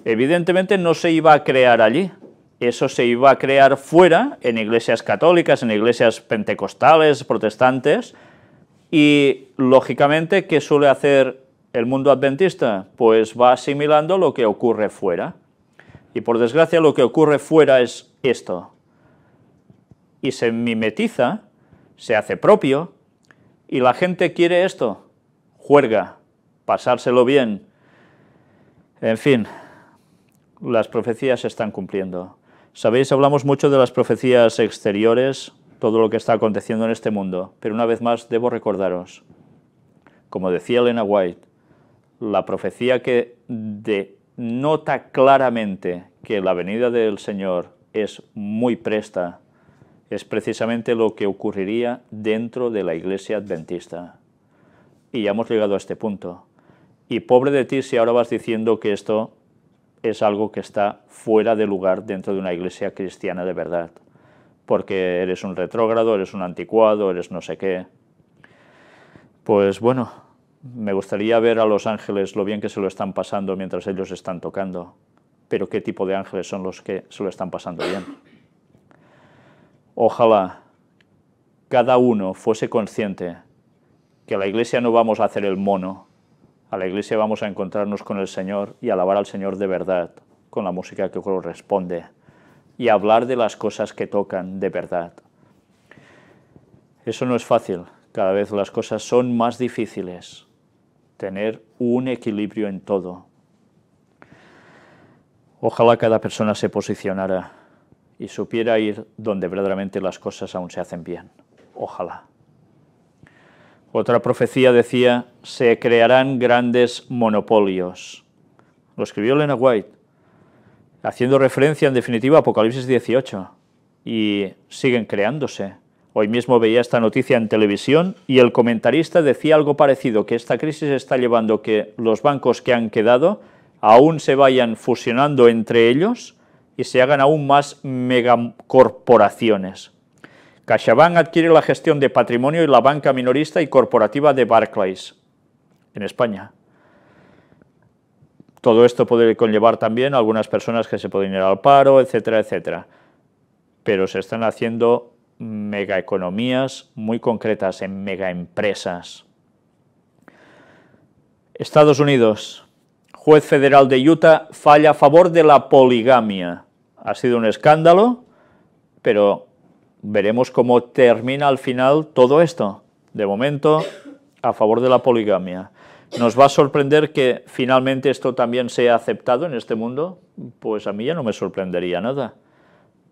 Evidentemente no se iba a crear allí, eso se iba a crear fuera, en iglesias católicas, en iglesias pentecostales, protestantes, y lógicamente, ¿qué suele hacer el mundo adventista? Pues va asimilando lo que ocurre fuera. Y por desgracia lo que ocurre fuera es esto. Y se mimetiza, se hace propio, y la gente quiere esto, juerga, pasárselo bien. En fin, las profecías se están cumpliendo. Sabéis, hablamos mucho de las profecías exteriores, todo lo que está aconteciendo en este mundo, pero una vez más debo recordaros, como decía Elena White, la profecía que denota claramente que la venida del Señor es muy presta, es precisamente lo que ocurriría dentro de la iglesia adventista. Y ya hemos llegado a este punto. Y pobre de ti si ahora vas diciendo que esto es algo que está fuera de lugar dentro de una iglesia cristiana de verdad, porque eres un retrógrado, eres un anticuado, eres no sé qué. Pues bueno, me gustaría ver a los ángeles lo bien que se lo están pasando mientras ellos están tocando, pero ¿qué tipo de ángeles son los que se lo están pasando bien? Ojalá cada uno fuese consciente que a la iglesia no vamos a hacer el mono, a la iglesia vamos a encontrarnos con el Señor y alabar al Señor de verdad, con la música que corresponde, y hablar de las cosas que tocan de verdad. Eso no es fácil, cada vez las cosas son más difíciles, tener un equilibrio en todo. Ojalá cada persona se posicionara y supiera ir donde verdaderamente las cosas aún se hacen bien. Ojalá. Otra profecía decía, se crearán grandes monopolios. Lo escribió Elena White, haciendo referencia en definitiva a Apocalipsis 18. Y siguen creándose. Hoy mismo veía esta noticia en televisión y el comentarista decía algo parecido, que esta crisis está llevando a que los bancos que han quedado aún se vayan fusionando entre ellos y se hagan aún más megacorporaciones. CaixaBank adquiere la gestión de patrimonio y la banca minorista y corporativa de Barclays, en España. Todo esto puede conllevar también a algunas personas que se pueden ir al paro, etcétera, etcétera. Pero se están haciendo megaeconomías muy concretas en megaempresas. Estados Unidos. Juez federal de Utah falla a favor de la poligamia. Ha sido un escándalo, pero veremos cómo termina al final todo esto. De momento, a favor de la poligamia. ¿Nos va a sorprender que finalmente esto también sea aceptado en este mundo? Pues a mí ya no me sorprendería nada,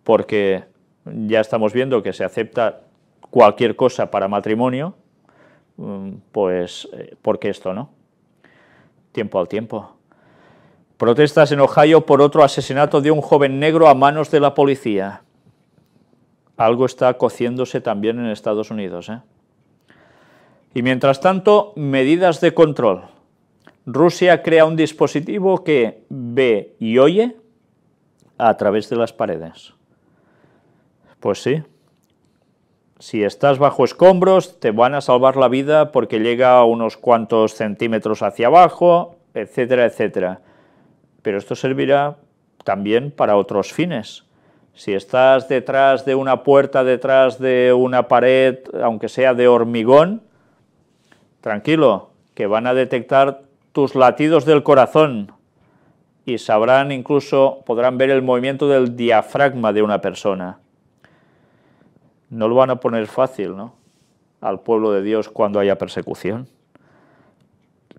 porque ya estamos viendo que se acepta cualquier cosa para matrimonio, pues ¿por qué esto no? Tiempo al tiempo. Protestas en Ohio por otro asesinato de un joven negro a manos de la policía. Algo está cociéndose también en Estados Unidos, ¿eh? Y mientras tanto, medidas de control. Rusia crea un dispositivo que ve y oye a través de las paredes. Pues sí. Si estás bajo escombros, te van a salvar la vida porque llega a unos cuantos centímetros hacia abajo, etcétera, etcétera. Pero esto servirá también para otros fines. Si estás detrás de una puerta, detrás de una pared, aunque sea de hormigón, tranquilo, que van a detectar tus latidos del corazón y sabrán, incluso podrán ver el movimiento del diafragma de una persona. No lo van a poner fácil, ¿no?, al pueblo de Dios cuando haya persecución.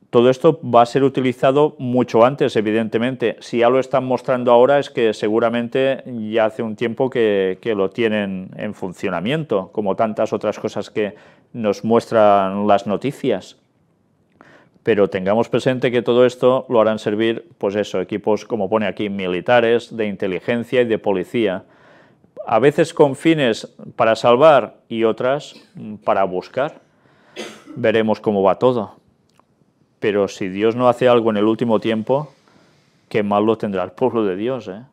Todo esto va a ser utilizado mucho antes, evidentemente. Si ya lo están mostrando ahora es que seguramente ya hace un tiempo que lo tienen en funcionamiento, como tantas otras cosas que nos muestran las noticias. Pero tengamos presente que todo esto lo harán servir, pues eso, equipos, como pone aquí, militares, de inteligencia y de policía. A veces con fines para salvar y otras para buscar. Veremos cómo va todo. Pero si Dios no hace algo en el último tiempo, qué mal lo tendrá el pueblo de Dios, ¿eh?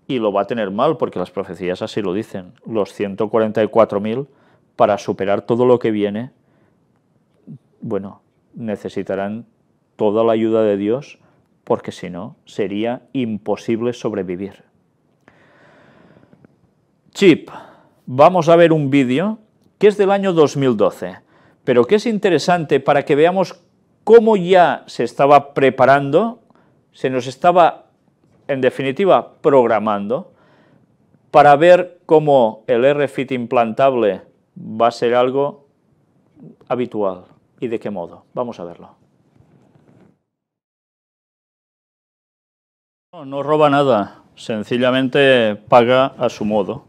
Y lo va a tener mal, porque las profecías así lo dicen. Los 144.000, para superar todo lo que viene, bueno, necesitarán toda la ayuda de Dios, porque si no, sería imposible sobrevivir. Chip. Vamos a ver un vídeo que es del año 2012, pero que es interesante para que veamos cómo ya se estaba preparando, se nos estaba, en definitiva, programando, para ver cómo el R-Fit implantable va a ser algo habitual y de qué modo. Vamos a verlo. No roba nada, sencillamente paga a su modo,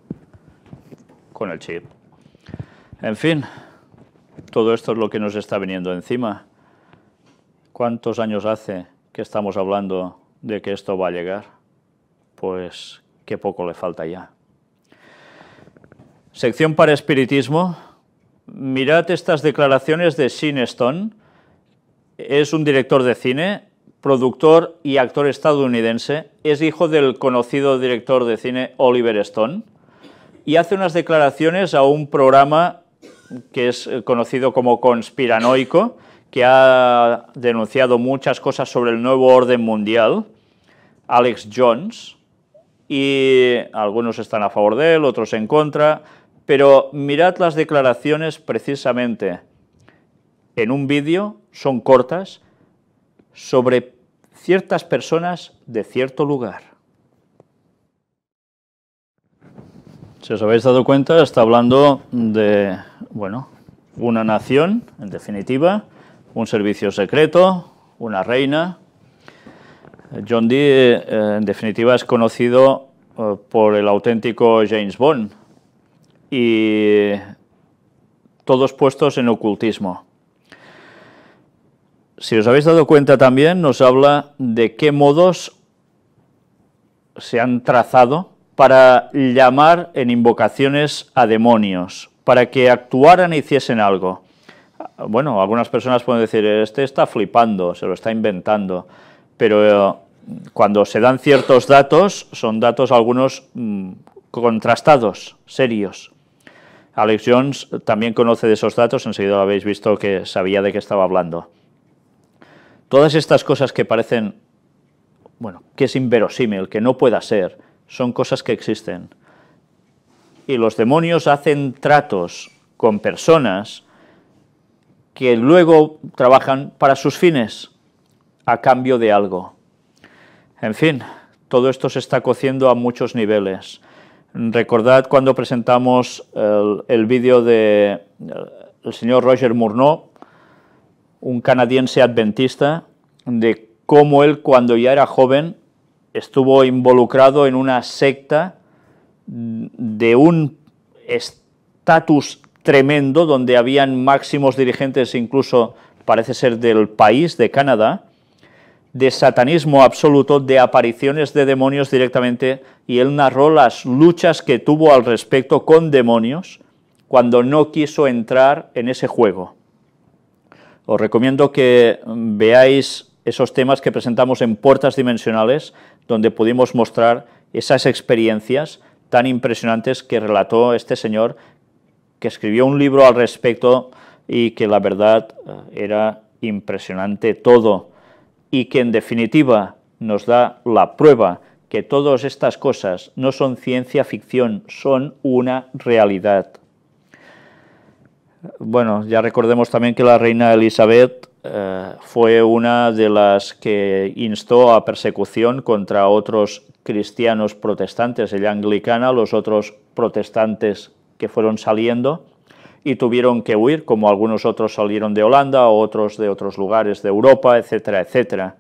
con el chip. En fin, todo esto es lo que nos está viniendo encima. ¿Cuántos años hace que estamos hablando de que esto va a llegar? Pues qué poco le falta ya. Sección para espiritismo. Mirad estas declaraciones de Sean Stone. Es un director de cine, productor y actor estadounidense. Es hijo del conocido director de cine Oliver Stone. Y hace unas declaraciones a un programa que es conocido como conspiranoico, que ha denunciado muchas cosas sobre el nuevo orden mundial, Alex Jones, y algunos están a favor de él, otros en contra, pero mirad las declaraciones precisamente en un vídeo, son cortas, sobre ciertas personas de cierto lugar. Si os habéis dado cuenta, está hablando de, bueno, una nación, en definitiva, un servicio secreto, una reina. John Dee, en definitiva, es conocido por el auténtico James Bond y todos puestos en ocultismo. Si os habéis dado cuenta también, nos habla de qué modos se han trazado para llamar en invocaciones a demonios, para que actuaran e hiciesen algo. Bueno, algunas personas pueden decir, este está flipando, se lo está inventando, pero cuando se dan ciertos datos, son datos algunos contrastados, serios. Alex Jones también conoce de esos datos, enseguida lo habéis visto que sabía de qué estaba hablando. Todas estas cosas que parecen, bueno, que es inverosímil, que no pueda ser, son cosas que existen. Y los demonios hacen tratos con personas que luego trabajan para sus fines, a cambio de algo. En fin, todo esto se está cociendo a muchos niveles. Recordad cuando presentamos el vídeo del señor Roger Murnau, un canadiense adventista, de cómo él, cuando ya era joven, estuvo involucrado en una secta de un estatus tremendo, donde habían máximos dirigentes, incluso parece ser del país, de Canadá, de satanismo absoluto, de apariciones de demonios directamente, y él narró las luchas que tuvo al respecto con demonios cuando no quiso entrar en ese juego. Os recomiendo que veáis esos temas que presentamos en Puertas Dimensionales, donde pudimos mostrar esas experiencias tan impresionantes que relató este señor, que escribió un libro al respecto y que la verdad era impresionante todo, y que en definitiva nos da la prueba que todas estas cosas no son ciencia ficción, son una realidad. Bueno, ya recordemos también que la reina Elizabeth fue una de las que instó a persecución contra otros cristianos protestantes, ella anglicana, los otros protestantes que fueron saliendo y tuvieron que huir, como algunos otros salieron de Holanda, otros de otros lugares de Europa, etcétera, etcétera.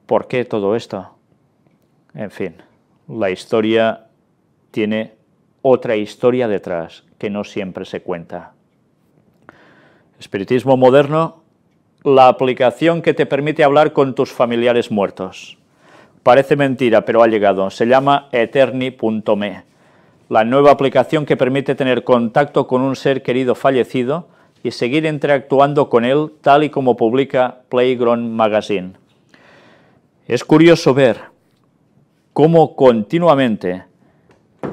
¿Por qué todo esto? En fin, la historia tiene otra historia detrás que no siempre se cuenta. Espiritismo moderno, la aplicación que te permite hablar con tus familiares muertos. Parece mentira, pero ha llegado. Se llama Eterni.me, la nueva aplicación que permite tener contacto con un ser querido fallecido y seguir interactuando con él, tal y como publica Playground Magazine. Es curioso ver cómo continuamente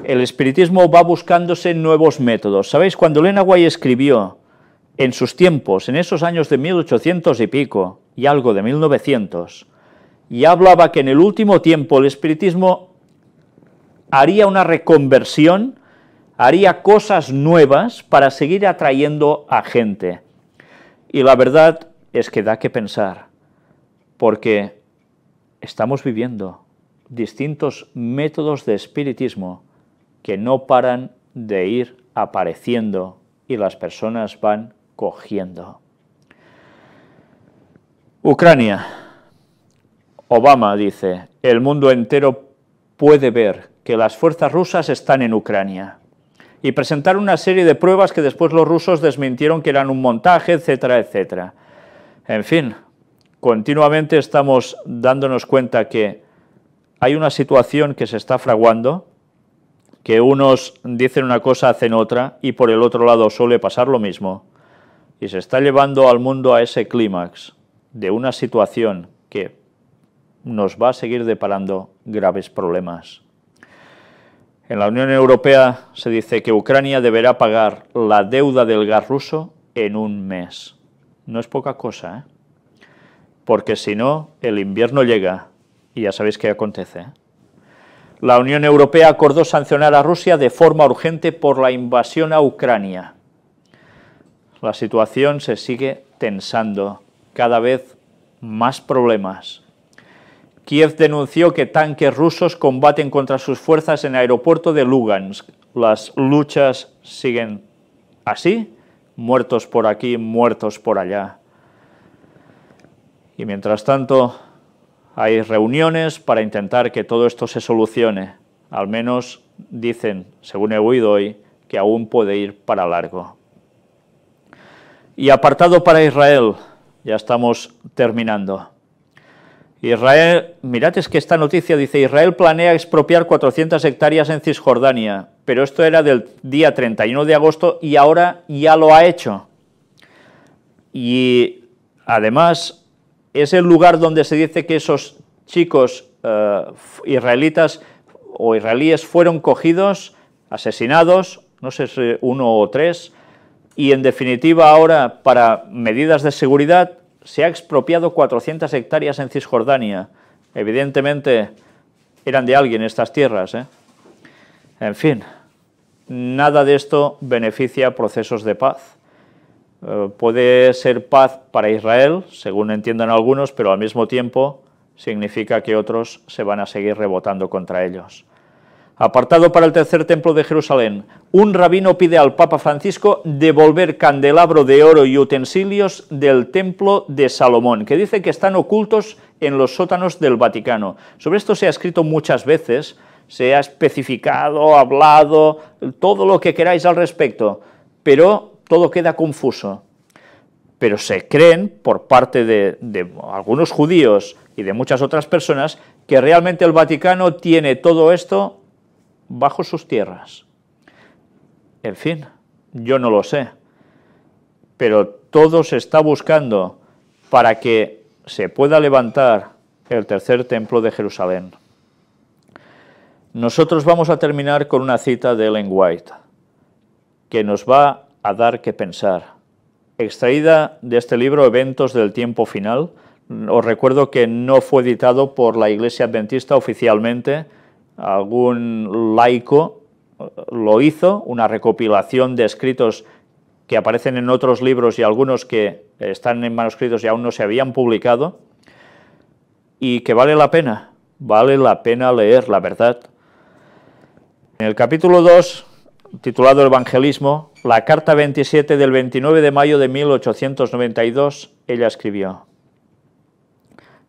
el espiritismo va buscándose nuevos métodos. ¿Sabéis? Cuando Lena White escribió en sus tiempos, en esos años de 1800 y pico, y algo de 1900, y hablaba que en el último tiempo el espiritismo haría una reconversión, haría cosas nuevas para seguir atrayendo a gente. Y la verdad es que da que pensar, porque estamos viviendo distintos métodos de espiritismo que no paran de ir apareciendo y las personas van cogiendo. Ucrania. Obama dice, el mundo entero puede ver que las fuerzas rusas están en Ucrania. Y presentar una serie de pruebas que después los rusos desmintieron que eran un montaje, etcétera, etcétera. En fin, continuamente estamos dándonos cuenta que hay una situación que se está fraguando, que unos dicen una cosa, hacen otra, y por el otro lado suele pasar lo mismo, y se está llevando al mundo a ese clímax de una situación que nos va a seguir deparando graves problemas. En la Unión Europea se dice que Ucrania deberá pagar la deuda del gas ruso en un mes. No es poca cosa, ¿eh? Porque si no, el invierno llega y ya sabéis qué acontece. La Unión Europea acordó sancionar a Rusia de forma urgente por la invasión a Ucrania. La situación se sigue tensando, cada vez más problemas. Kiev denunció que tanques rusos combaten contra sus fuerzas en el aeropuerto de Lugansk. Las luchas siguen así, muertos por aquí, muertos por allá. Y mientras tanto, hay reuniones para intentar que todo esto se solucione. Al menos dicen, según he oído hoy, que aún puede ir para largo. Y apartado para Israel, ya estamos terminando. Israel, mirad, es que esta noticia dice, Israel planea expropiar 400 hectáreas en Cisjordania, pero esto era del día 31 de agosto y ahora ya lo ha hecho. Y además es el lugar donde se dice que esos chicos israelitas o israelíes fueron cogidos, asesinados, no sé si 1 o 3, y en definitiva ahora para medidas de seguridad se ha expropiado 400 hectáreas en Cisjordania. Evidentemente eran de alguien estas tierras, ¿eh? En fin, nada de esto beneficia procesos de paz. Puede ser paz para Israel, según entiendan algunos, pero al mismo tiempo significa que otros se van a seguir rebotando contra ellos. Apartado para el tercer templo de Jerusalén, un rabino pide al Papa Francisco devolver candelabro de oro y utensilios del templo de Salomón, que dice que están ocultos en los sótanos del Vaticano. Sobre esto se ha escrito muchas veces, se ha especificado, hablado, todo lo que queráis al respecto, pero todo queda confuso. Pero se creen, por parte de algunos judíos y de muchas otras personas, que realmente el Vaticano tiene todo esto bajo sus tierras. En fin, yo no lo sé, pero todo se está buscando para que se pueda levantar el tercer templo de Jerusalén. Nosotros vamos a terminar con una cita de Ellen White, que nos va a dar que pensar. Extraída de este libro, Eventos del Tiempo Final, Os recuerdo que no fue editado por la Iglesia Adventista oficialmente, algún laico lo hizo, una recopilación de escritos que aparecen en otros libros y algunos que están en manuscritos y aún no se habían publicado, y que vale la pena leer, la verdad. En el capítulo 2, titulado Evangelismo, la carta 27 del 29 de mayo de 1892, ella escribió: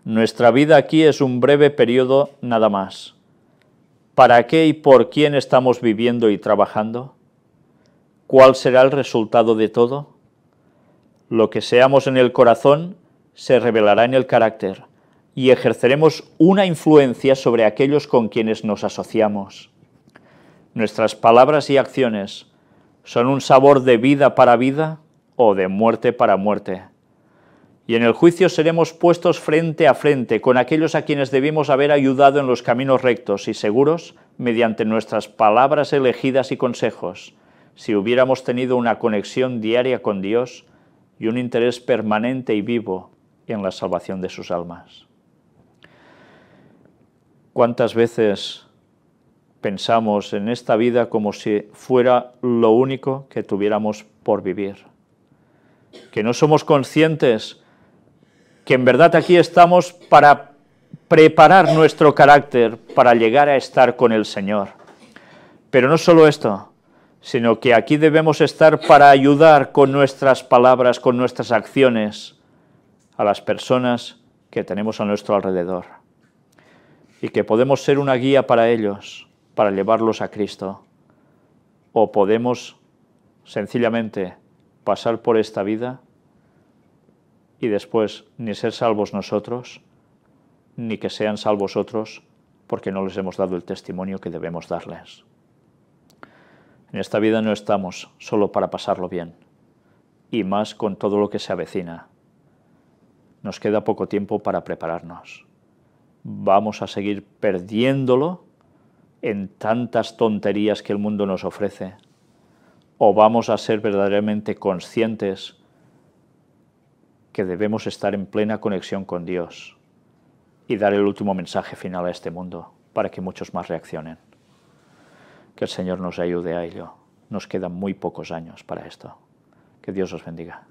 nuestra vida aquí es un breve periodo nada más. ¿Para qué y por quién estamos viviendo y trabajando? ¿Cuál será el resultado de todo? Lo que seamos en el corazón se revelará en el carácter y ejerceremos una influencia sobre aquellos con quienes nos asociamos. Nuestras palabras y acciones son un sabor de vida para vida o de muerte para muerte. Y en el juicio seremos puestos frente a frente con aquellos a quienes debimos haber ayudado en los caminos rectos y seguros mediante nuestras palabras elegidas y consejos, si hubiéramos tenido una conexión diaria con Dios y un interés permanente y vivo en la salvación de sus almas. ¿Cuántas veces pensamos en esta vida como si fuera lo único que tuviéramos por vivir? Que no somos conscientes que en verdad aquí estamos para preparar nuestro carácter para llegar a estar con el Señor. Pero no solo esto, sino que aquí debemos estar para ayudar con nuestras palabras, con nuestras acciones, a las personas que tenemos a nuestro alrededor. Y que podemos ser una guía para ellos, para llevarlos a Cristo. O podemos sencillamente pasar por esta vida y después ni ser salvos nosotros, ni que sean salvos otros, porque no les hemos dado el testimonio que debemos darles. En esta vida no estamos solo para pasarlo bien, y más con todo lo que se avecina. Nos queda poco tiempo para prepararnos. Vamos a seguir perdiéndolo en tantas tonterías que el mundo nos ofrece, o vamos a ser verdaderamente conscientes que debemos estar en plena conexión con Dios y dar el último mensaje final a este mundo para que muchos más reaccionen. Que el Señor nos ayude a ello. Nos quedan muy pocos años para esto. Que Dios os bendiga.